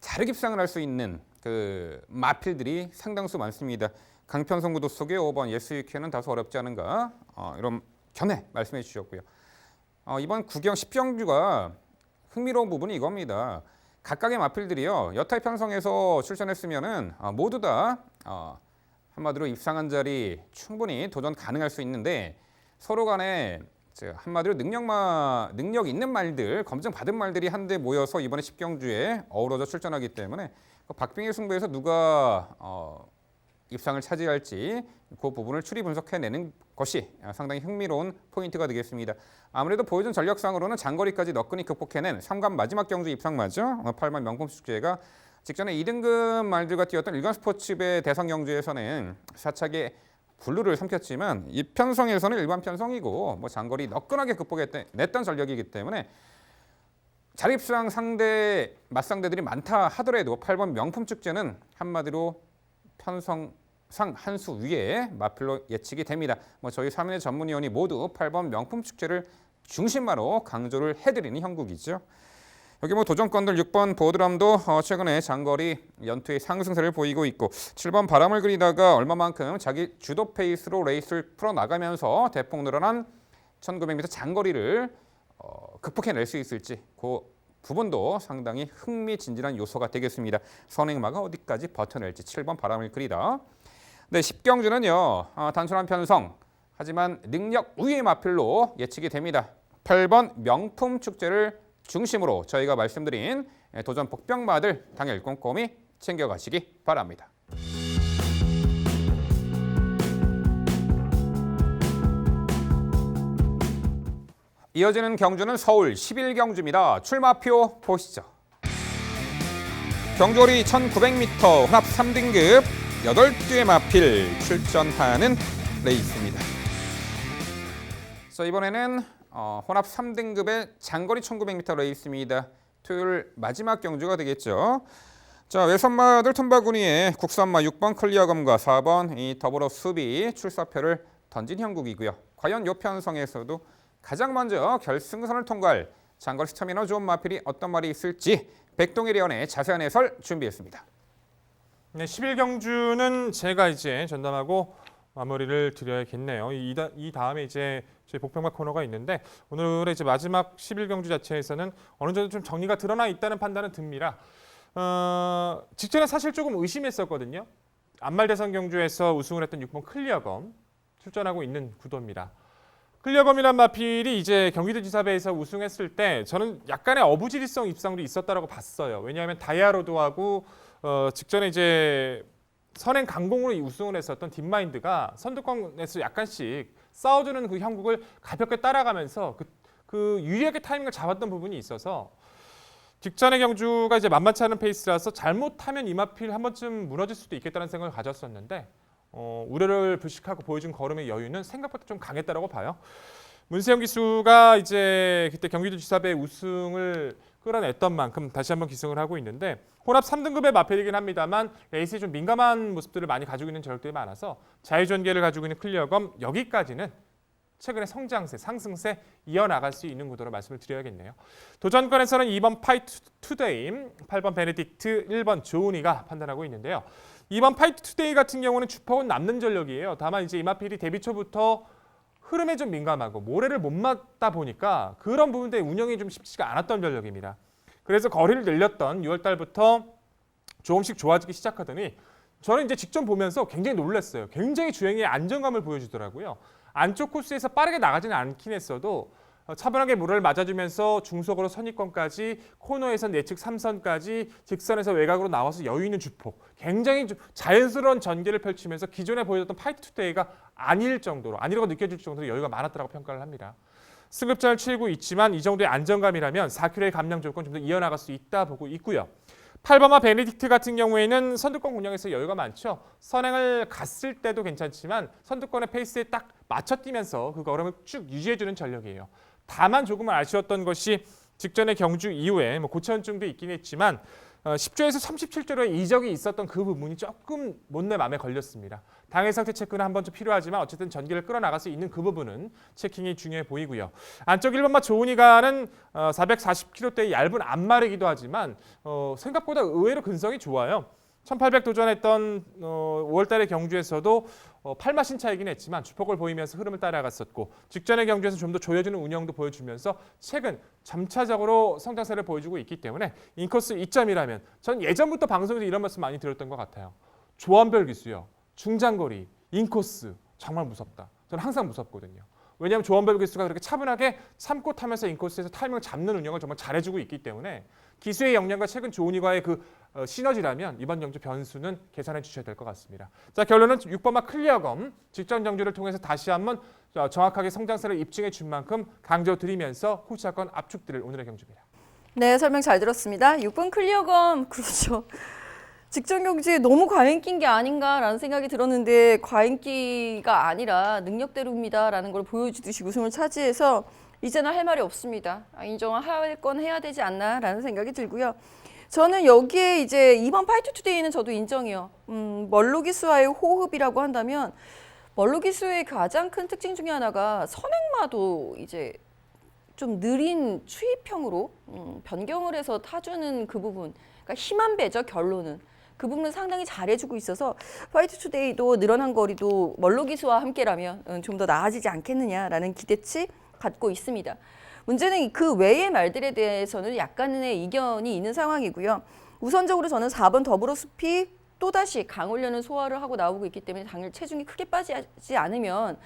자력입상을 할 수 있는 그 마필들이 상당수 많습니다. 강편성 구도 속에 5번 SUK는 다소 어렵지 않은가 이런 견해 말씀해 주셨고요. 이번 구경 10경주가 흥미로운 부분이 이겁니다. 각각의 마필들이요 여타의 편성에서 출전했으면은 모두 다 한마디로 입상한 자리 충분히 도전 가능할 수 있는데 서로 간에 한마디로 능력 있는 말들 검증 받은 말들이 한데 모여서 이번에 10경주에 어우러져 출전하기 때문에 박빙의 승부에서 누가 입상을 차지할지 그 부분을 추리 분석해내는 것이 상당히 흥미로운 포인트가 되겠습니다. 아무래도 보여준 전력상으로는 장거리까지 너끈히 극복해낸 3관 마지막 경주 입상마저 8번 명품 축제가 직전에 2등급 말들과 뛰었던 일간 스포츠배 대상 경주에서는 사차게 분루를 삼켰지만 이 편성에서는 일반 편성이고 뭐 장거리 너끈하게 극복했던 전력이기 때문에 자립상 상대 맞상대들이 많다 하더라도 8번 명품 축제는 한마디로 편성상 한 수 위에 마필로 예측이 됩니다. 뭐 저희 3인의 전문위원이 모두 8번 명품 축제를 중심마로 강조를 해드리는 형국이죠. 여기 뭐 도전권들 6번 보드람도 최근에 장거리 연투의 상승세를 보이고 있고 7번 바람을 그리다가 얼마만큼 자기 주도 페이스로 레이스를 풀어나가면서 대폭 늘어난 1900m 장거리를 극복해낼 수 있을지 그 부분도 상당히 흥미진진한 요소가 되겠습니다. 선행마가 어디까지 버텨낼지 7번 바람을 그리다. 네, 10경주는요. 단순한 편성 하지만 능력 우위의 마필로 예측이 됩니다. 8번 명품 축제를 중심으로 저희가 말씀드린 도전 복병마들 당일 꼼꼼히 챙겨가시기 바랍니다. 이어지는 경주는 서울 11경주입니다. 출마표 보시죠. 경주거리 1900m 혼합 3등급 8개의 마필 출전하는 레이스입니다. 자, 이번에는 혼합 3등급의 장거리 1900m 레이스입니다. 토요일 마지막 경주가 되겠죠. 자, 외선마들 tum바구니에 국산마 6번 클리어검과 4번 이 더불어 수비 출사표를 던진 형국이고요. 과연 요 편성에서도 가장 먼저 결승선을 통과할 장거리 스타미너 좋은 마필이 어떤 말이 있을지 백동일 위원의 자세한 해설 준비했습니다. 네, 11경주는 제가 이제 전담하고 마무리를 드려야겠네요. 이 다음에 이제 저희 복병마 코너가 있는데 오늘의 이제 마지막 11경주 자체에서는 어느 정도 좀 정리가 드러나 있다는 판단은 듭니다. 직전에 사실 조금 의심했었거든요. 안말대선 경주에서 우승을 했던 6번 클리어검 출전하고 있는 구도입니다. 클리어검이란 마필이 이제 경기도지사배에서 우승했을 때 저는 약간의 어부지리성 입상도 있었다라고 봤어요. 왜냐하면 다이아로드하고 직전에 이제 선행 강공으로 우승을 했었던 딥마인드가 선두권에서 약간씩 싸워주는 그 형국을 가볍게 따라가면서 그 유리하게 타이밍을 잡았던 부분이 있어서 직전의 경주가 이제 만만치 않은 페이스라서 잘못하면 이 마필 한 번쯤 무너질 수도 있겠다는 생각을 가졌었는데 우려를 불식하고 보여준 걸음의 여유는 생각보다 좀 강했다라고 봐요. 문세영 기수가 이제 그때 경기도지사배 우승을 끌어냈던 만큼 다시 한번 기승을 하고 있는데 혼합 3등급의 마필이긴 합니다만 레이스에 좀 민감한 모습들을 많이 가지고 있는 전력들이 많아서 자유전개를 가지고 있는 클리어검 여기까지는 최근의 성장세, 상승세 이어나갈 수 있는 구도로 말씀을 드려야겠네요. 도전권에서는 2번 파이트 투데이, 8번 베네딕트, 1번 조은이가 판단하고 있는데요. 2번 파이트 투데이 같은 경우는 주폭은 남는 전력이에요. 다만 이제 이마필이 데뷔 초부터 흐름에 좀 민감하고 모래를 못 맞다 보니까 그런 부분들의 운영이 좀 쉽지가 않았던 전력입니다. 그래서 거리를 늘렸던 6월 달부터 조금씩 좋아지기 시작하더니 저는 이제 직전 보면서 굉장히 놀랐어요. 굉장히 주행에 안정감을 보여주더라고요. 안쪽 코스에서 빠르게 나가지는 않긴 했어도 차분하게 모래를 맞아주면서 중속으로 선입권까지 코너에서 내측 3선까지 직선에서 외곽으로 나와서 여유 있는 주폭 굉장히 자연스러운 전개를 펼치면서 기존에 보여줬던 파이트 투데이가 아닐 정도로 아니라고 느껴질 정도로 여유가 많았다고 평가를 합니다. 승급전을 치르고 있지만 이 정도의 안정감이라면 4km의 감량 조건 좀 더 이어나갈 수 있다 보고 있고요. 8번마 베네딕트 같은 경우에는 선두권 운영에서 여유가 많죠. 선행을 갔을 때도 괜찮지만 선두권의 페이스에 딱 맞춰 뛰면서 그 걸음을 쭉 유지해주는 전력이에요. 다만 조금은 아쉬웠던 것이 직전의 경주 이후에 고체현증도 있긴 했지만 10조에서 37조로의 이적이 있었던 그 부분이 조금 못내 마음에 걸렸습니다. 당해 상태 체크는 한 번쯤 필요하지만 어쨌든 전기를 끌어나갈 수 있는 그 부분은 체킹이 중요해 보이고요. 안쪽 1번마 조은이가는 440kg대의 얇은 앞말이기도 하지만 생각보다 의외로 근성이 좋아요. 1800 도전했던 5월달의 경주에서도 8마신 차이긴 했지만 주폭을 보이면서 흐름을 따라갔었고 직전의 경주에서 좀 더 조여주는 운영도 보여주면서 최근 점차적으로 성장세를 보여주고 있기 때문에 인코스 2점이라면 전 예전부터 방송에서 이런 말씀 많이 들었던 것 같아요. 조원별 기수요. 중장거리, 인코스 정말 무섭다. 저는 항상 무섭거든요. 왜냐하면 조원별 기수가 그렇게 차분하게 참고 타면서 인코스에서 타이밍을 잡는 운영을 정말 잘해주고 있기 때문에 기수의 역량과 최근 조은희과의 그 시너지라면 이번 경주 변수는 계산해 주셔야 될 것 같습니다. 자, 결론은 6번마 클리어검 직전 경주를 통해서 다시 한번 정확하게 성장세를 입증해 준 만큼 강조드리면서 후차권 압축드릴 오늘의 경주입니다. 네, 설명 잘 들었습니다. 6번 클리어검, 그렇죠. 직전 경주에 너무 과잉 낀 게 아닌가라는 생각이 들었는데 과잉기가 아니라 능력대로입니다라는 걸 보여주듯이 우승을 차지해서 이제는 할 말이 없습니다. 인정할 건 해야 되지 않나라는 생각이 들고요. 저는 여기에 이제 이번 파이트 투데이는 저도 인정해요. 멀로기수와의 호흡이라고 한다면 멀로기수의 가장 큰 특징 중에 하나가 선행마도 이제 좀 느린 추입형으로 변경을 해서 타주는 그 부분, 그러니까 힘한 배죠 결론은. 그 부분을 상당히 잘해주고 있어서 파이트 투데이도 늘어난 거리도 멀로기수와 함께라면 좀 더 나아지지 않겠느냐라는 기대치 갖고 있습니다. 문제는 그 외의 말들에 대해서는 약간의 이견이 있는 상황이고요. 우선적으로 저는 4번 더불어숲이 또다시 강훈련을 소화를 하고 나오고 있기 때문에 당일 체중이 크게 빠지지 않으면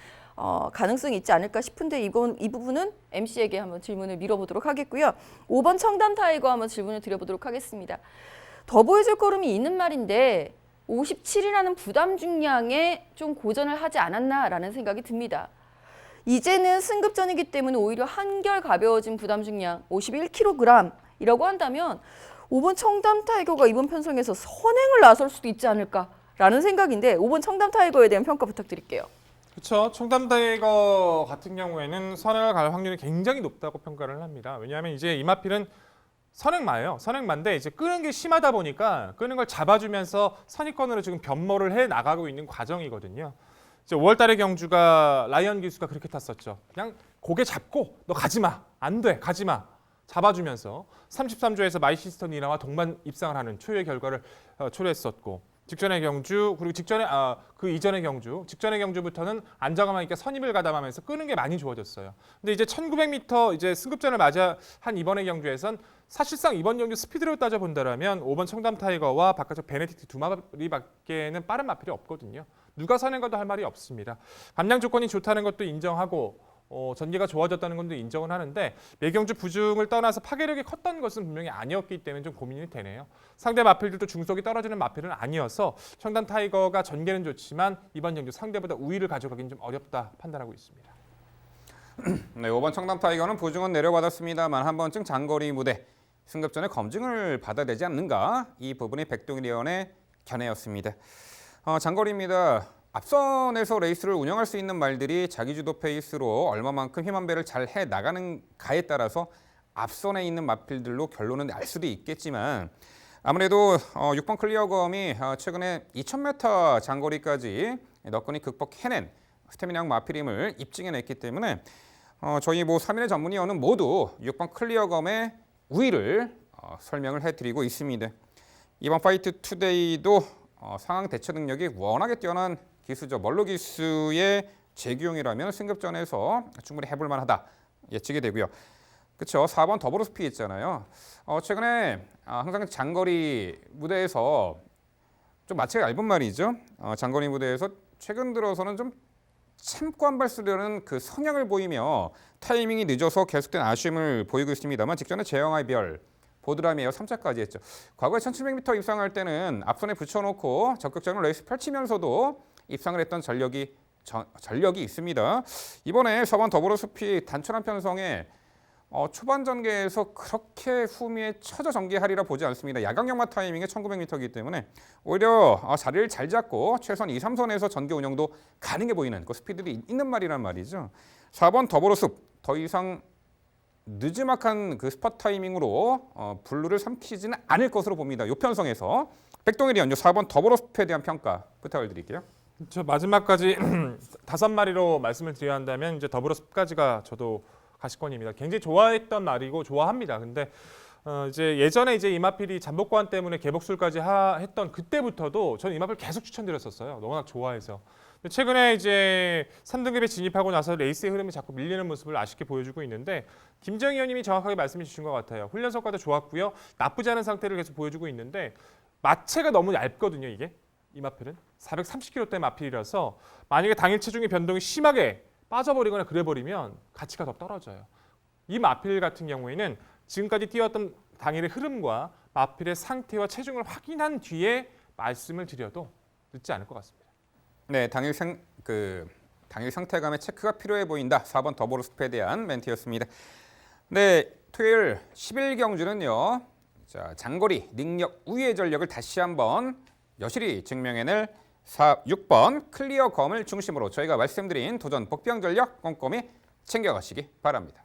가능성이 있지 않을까 싶은데 이 부분은 MC에게 한번 질문을 밀어보도록 하겠고요. 5번 청담 타이거 한번 질문을 드려보도록 하겠습니다. 더 보여줄 걸음이 있는 말인데 57이라는 부담 중량에 좀 고전을 하지 않았나라는 생각이 듭니다. 이제는 승급전이기 때문에 오히려 한결 가벼워진 부담 중량 51kg이라고 한다면 5번 청담 타이거가 이번 편성에서 선행을 나설 수도 있지 않을까라는 생각인데 5번 청담 타이거에 대한 평가 부탁드릴게요. 그렇죠. 청담 타이거 같은 경우에는 선행을 갈 확률이 굉장히 높다고 평가를 합니다. 왜냐하면 이제 이마필은 선행마예요. 선행마인데 이제 끄는 게 심하다 보니까 끄는 걸 잡아주면서 선입권으로 지금 변모를 해 나가고 있는 과정이거든요. 이제 5월달의 경주가 라이언 기수가 그렇게 탔었죠. 그냥 고개 잡고 너 가지 마, 안 돼, 가지 마. 잡아주면서 33조에서 마이시스터 니나와 동반 입상을 하는 초유의 결과를 초래했었고 직전의 경주 그리고 그 이전의 경주 직전의 경주부터는 안정감 있게 선입을 가담하면서 끄는 게 많이 좋아졌어요. 근데 이제 1900m 이제 승급전을 맞아 한 이번의 경주에선 사실상 이번 경주 스피드로 따져 본다라면 5번 청담 타이거와 바깥쪽 베네딕트 두 마리밖에는 빠른 마필이 없거든요. 누가 선행가도 할 말이 없습니다. 감량 조건이 좋다는 것도 인정하고 전개가 좋아졌다는 것도 인정은 하는데 매경주 부중을 떠나서 파괴력이 컸던 것은 분명히 아니었기 때문에 좀 고민이 되네요. 상대 마필들도 중속이 떨어지는 마필은 아니어서 청담 타이거가 전개는 좋지만 이번 경주 상대보다 우위를 가져가기는 좀 어렵다 판단하고 있습니다. 네, 5번 청담 타이거는 부중은 내려받았습니다만 한 번쯤 장거리 무대 승급전에 검증을 받아야 되지 않는가 이 부분이 백동일 의원의 견해였습니다. 장거리입니다. 앞선에서 레이스를 운영할 수 있는 말들이 자기 주도 페이스로 얼마만큼 힘한 배를 잘 해나가는가에 따라서 앞선에 있는 마필들로 결론은 날 수도 있겠지만 아무래도 6번 클리어검이 최근에 2000m 장거리까지 너끈히 극복해낸 스태미나형 마필임을 입증해냈기 때문에 저희 3인의 전문위원은 모두 6번 클리어검의 우위를 설명을 해드리고 있습니다. 이번 파이트 투데이도 상황 대처 능력이 워낙에 뛰어난 기수죠. 멀로 기수의 재규용이라면 승급전에서 충분히 해볼 만하다 예측이 되고요. 그렇죠. 4번 더블로스피 있잖아요. 최근에 항상 장거리 무대에서 좀 마체가 얇은 말이죠. 장거리 무대에서 최근 들어서는 좀 참고 한 발 쓰려는 그 성향을 보이며 타이밍이 늦어서 계속된 아쉬움을 보이고 있습니다만 직전에 제영아의 별 보드라미에어 3차까지 했죠. 과거에 1700m 입상할 때는 앞선에 붙여놓고 적극적인 레이스 펼치면서도 입상을 했던 전력이 있습니다. 이번에 4번 더불어숲이 단촐한 편성에 초반 전개에서 그렇게 후미에 처져 전개하리라 보지 않습니다. 야광역마 타이밍의 1900m이기 때문에 오히려 자리를 잘 잡고 최선 2, 3선에서 전개 운영도 가능해 보이는 그 스피드도 있는 말이란 말이죠. 4번 더불어숲 더 이상 늦지막한 그 스팟 타이밍으로 블루를 삼키지는 않을 것으로 봅니다. 이 편성에서 백동일이 연주 4번 더불어숲에 대한 평가 부탁을 드릴게요. 저 마지막까지 5마리로 말씀을 드려야 한다면 이제 더불어숲까지가 저도 가시권입니다. 굉장히 좋아했던 말이고 좋아합니다. 근데 이제 예전에 이제 이마필이 잠복관 때문에 개복술까지 했던 그때부터도 저는 이마필 계속 추천드렸었어요. 워낙 좋아해서. 근데 최근에 이제 3등급에 진입하고 나서 레이스의 흐름이 자꾸 밀리는 모습을 아쉽게 보여주고 있는데 김정희 의원님이 정확하게 말씀해 주신 것 같아요. 훈련 성과도 좋았고요. 나쁘지 않은 상태를 계속 보여주고 있는데 마체가 너무 얇거든요. 이게 이마필은 430kg대 마필이라서 만약에 당일 체중의 변동이 심하게 빠져버리거나 그래버리면 가치가 더 떨어져요. 이 마필 같은 경우에는 지금까지 뛰었던 당일의 흐름과 마필의 상태와 체중을 확인한 뒤에 말씀을 드려도 늦지 않을 것 같습니다. 네, 당일 상태감의 체크가 필요해 보인다. 4번 더보르스프에 대한 멘트였습니다. 네, 토요일 11경주는요. 자, 장거리 능력 우위의 전력을 다시 한번 여실히 증명해낼 6번 클리어 검을 중심으로 저희가 말씀드린 도전 복병 전력 꼼꼼히 챙겨가시기 바랍니다.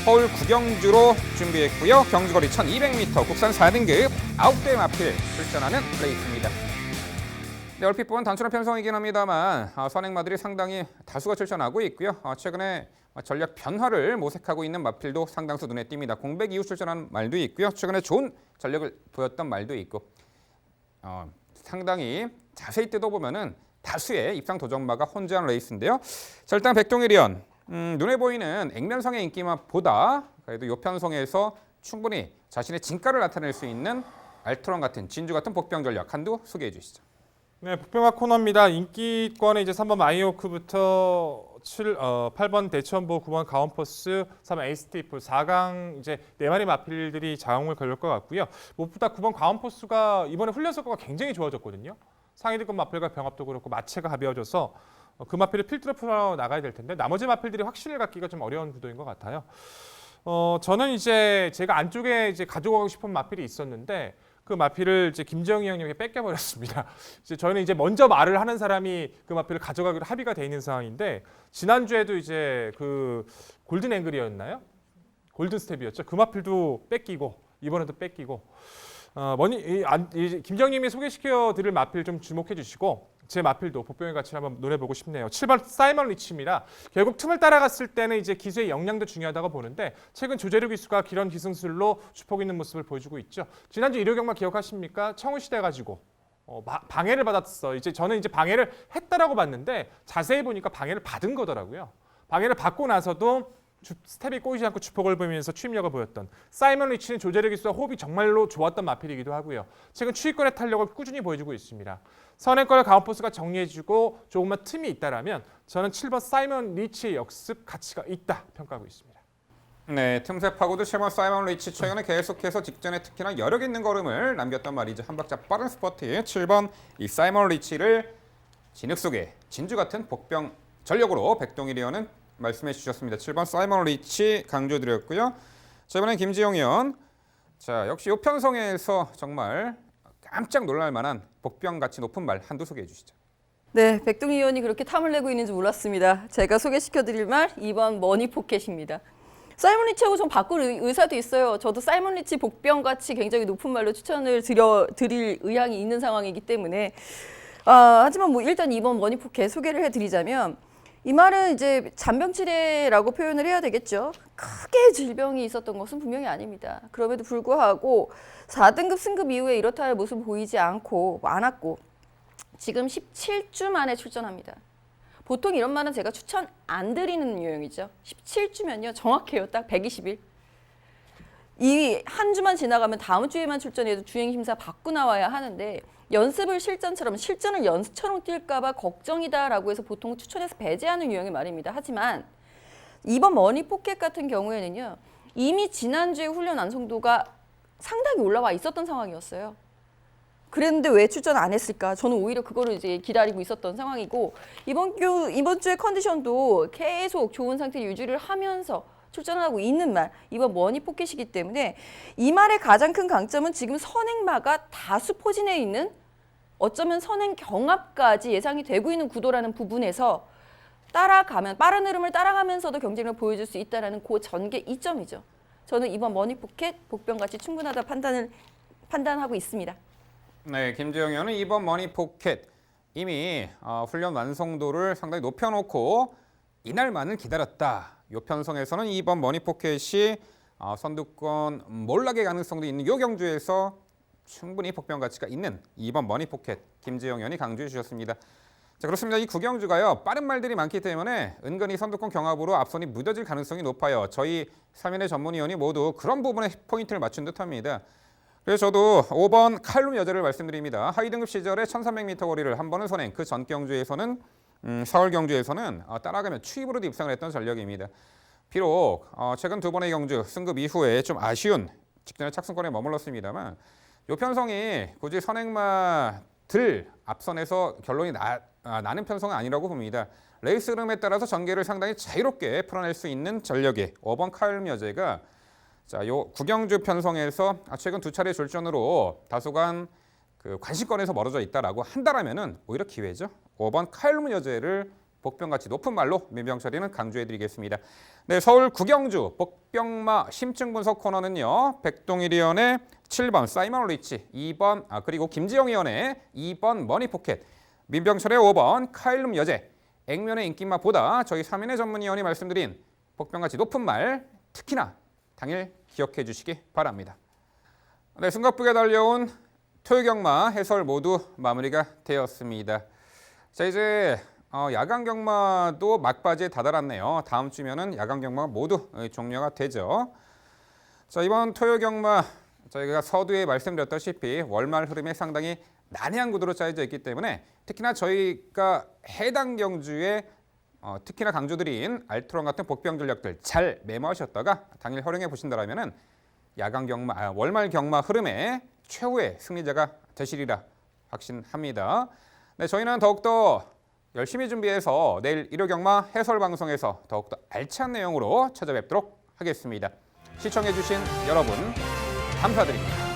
서울 구경주로 준비했고요. 경주거리 1200m 국산 4등급 9대 마필 출전하는 레이스입니다. 네, 얼핏 보면 단순한 편성이긴 합니다만 선행마들이 상당히 다수가 출전하고 있고요. 최근에 전략 변화를 모색하고 있는 마필도 상당수 눈에 띕니다. 공백 이후 출전한 말도 있고요. 최근에 좋은 전력을 보였던 말도 있고 상당히 자세히 뜯어보면은 다수의 입상 도전마가 혼재한 레이스인데요. 자, 일단 백동일이언 눈에 보이는 액면성의 인기맛보다 그래도 요편성에서 충분히 자신의 진가를 나타낼 수 있는 알트론 같은 진주 같은 복병 전력 한두 소개해 주시죠. 네, 복병학 코너입니다. 인기권에 이제 3번 마이오크부터 8번 대천보, 9번 가온포스, 3번 에이스티플, 4강 이제 4마리 마필들이 자웅을 걸릴 것 같고요. 무엇보다 9번 가온포스가 이번에 훈련 성과가 굉장히 좋아졌거든요. 상위등급 마필과 병합도 그렇고 마체가 가벼워져서 그 마필을 필드로 풀어 나가야 될 텐데 나머지 마필들이 확신을 갖기가 좀 어려운 구도인 것 같아요. 저는 이제 제가 안쪽에 이제 가져가고 싶은 마필이 있었는데 그 마필을 이제 김정희 형님에게 뺏겨버렸습니다. 이제 저희는 이제 먼저 말을 하는 사람이 그 마필을 가져가기로 합의가 돼 있는 상황인데 지난주에도 이제 그 골든 앵글이었나요? 골든 스텝이었죠. 그 마필도 뺏기고 이번에도 뺏기고 김정님이 소개시켜 드릴 마필 좀 주목해 주시고 제 마필도 복병의 가치를 한번 노려보고 싶네요. 7번 사이먼 리치입니다. 결국 틈을 따라갔을 때는 이제 기수의 역량도 중요하다고 보는데 최근 조재료 기수가 기런 기승술로 주폭 있는 모습을 보여주고 있죠. 지난주 일요 경마 기억하십니까? 청우시대 가지고 방해를 받았어. 이제 저는 이제 방해를 했다라고 봤는데 자세히 보니까 방해를 받은 거더라고요. 방해를 받고 나서도 스텝이 꼬이지 않고 주폭을 보이면서 추임력을 보였던 사이먼 리치는 조재료 기수와 호흡이 정말로 좋았던 마필이기도 하고요. 최근 추위권의 탄력을 꾸준히 보여주고 있습니다. 선행권을 가온포스가 정리해주고 조금만 틈이 있다라면 저는 7번 사이먼 리치의 역습 가치가 있다 평가하고 있습니다. 네, 틈새 파고도 7번 사이먼 리치 최근에 계속해서 직전에 특히나 여력 있는 걸음을 남겼단 말이죠. 한 박자 빠른 스퍼트에 7번 이 사이먼 리치를 진흙 속에 진주 같은 복병 전력으로 백동일위원은 말씀해 주셨습니다. 7번 사이먼 리치 강조드렸고요. 자, 이번엔 김지영 의원. 자, 역시 요편성에서 정말 깜짝 놀랄 만한 복병 가치 높은 말 한두 소개해 주시죠. 네, 백동희 의원이 그렇게 탐을 내고 있는지 몰랐습니다. 제가 소개시켜드릴 말 2번 머니포켓입니다. 사이먼 리치하고 좀 바꿀 의사도 있어요. 저도 사이먼 리치 복병 가치 굉장히 높은 말로 추천을 드릴 의향이 있는 상황이기 때문에 하지만 뭐 일단 2번 머니포켓 소개를 해드리자면 이 말은 이제 잔병치레라고 표현을 해야 되겠죠. 크게 질병이 있었던 것은 분명히 아닙니다. 그럼에도 불구하고 4등급 승급 이후에 이렇다 할 모습을 보이지 않았고 지금 17주 만에 출전합니다. 보통 이런 말은 제가 추천 안 드리는 유형이죠. 17주면요. 정확해요. 딱 120일. 이 한 주만 지나가면 다음 주에만 출전해도 주행 심사 받고 나와야 하는데 연습을 실전을 연습처럼 뛸까 봐 걱정이다라고 해서 보통 추천해서 배제하는 유형의 말입니다. 하지만 이번 머니포켓 같은 경우에는요. 이미 지난주에 훈련 완성도가 상당히 올라와 있었던 상황이었어요. 그랬는데 왜 출전 안 했을까? 저는 오히려 그거를 이제 기다리고 있었던 상황이고 이번 주의 컨디션도 계속 좋은 상태 유지를 하면서 출전하고 있는 말, 이번 머니포켓이기 때문에 이 말의 가장 큰 강점은 지금 선행마가 다수 포진해 있는 어쩌면 선행 경합까지 예상이 되고 있는 구도라는 부분에서 따라가면 빠른 흐름을 따라가면서도 경쟁력을 보여줄 수 있다는 그 전개 이점이죠. 저는 이번 머니포켓 복병같이 충분하다 판단하고 있습니다. 네, 김재영 의원은 이번 머니포켓 이미 훈련 완성도를 상당히 높여놓고 이날만을 기다렸다. 요편성에서는 이번 머니포켓이 선두권 몰락의 가능성도 있는 요 경주에서 충분히 복병 가치가 있는 이번 머니포켓 김재영 의원이 강조해 주셨습니다. 자, 그렇습니다. 이 구경주가요, 빠른 말들이 많기 때문에 은근히 선두권 경합으로 앞선이 무뎌질 가능성이 높아요. 저희 3인의 전문위원이 모두 그런 부분에 포인트를 맞춘 듯합니다. 그래서 저도 5번 칼룸 여제를 말씀드립니다. 하위 등급 시절에 1300m 거리를 한 번은 선행, 그 전 경주에서는 서울 경주에서는 따라가며 추입으로도 입상을 했던 전력입니다. 비록 최근 두 번의 경주 승급 이후에 좀 아쉬운 직전의 착승권에 머물렀습니다만 이 편성이 굳이 선행마들 앞선에서 결론이 나는 편성은 아니라고 봅니다. 레이스 흐름에 따라서 전개를 상당히 자유롭게 풀어낼 수 있는 전력의 5번 칼룸 여제가 자, 요 구경주 편성에서 최근 두 차례 졸전으로 다소간 그 관심권에서 멀어져 있다라고 한다라면은 오히려 기회죠. 5번 칼룸 여제를 복병같이 높은 말로 민병철이는 강조해드리겠습니다. 네, 서울 구경주 복병마 심층 분석 코너는요. 백동일위원의 7번 사이먼 리치, 2번 그리고 김지영 위원의 2번 머니포켓, 민병철의 5번 칼룸 여제, 액면의 인기마보다 저희 3인의 전문위원이 말씀드린 복병같이 높은 말 특히나 당일 기억해 주시기 바랍니다. 네, 숨가쁘게 달려온 토요경마 해설 모두 마무리가 되었습니다. 자, 이제 야간 경마도 막바지에 다다랐네요. 다음 주면은 야간 경마가 모두 종료가 되죠. 자, 이번 토요 경마 저희가 서두에 말씀드렸다시피 월말 흐름에 상당히 난해한 구도로 짜여져 있기 때문에 특히나 저희가 해당 경주에 특히나 강조드린 알트론 같은 복병 전력들 잘 메모하셨다가 당일 활용해 보신다라면은 야간 경마, 월말 경마 흐름의 최후의 승리자가 되시리라 확신합니다. 네, 저희는 더욱더 열심히 준비해서 내일 일요 경마 해설 방송에서 더욱더 알찬 내용으로 찾아뵙도록 하겠습니다. 시청해주신 여러분 감사드립니다.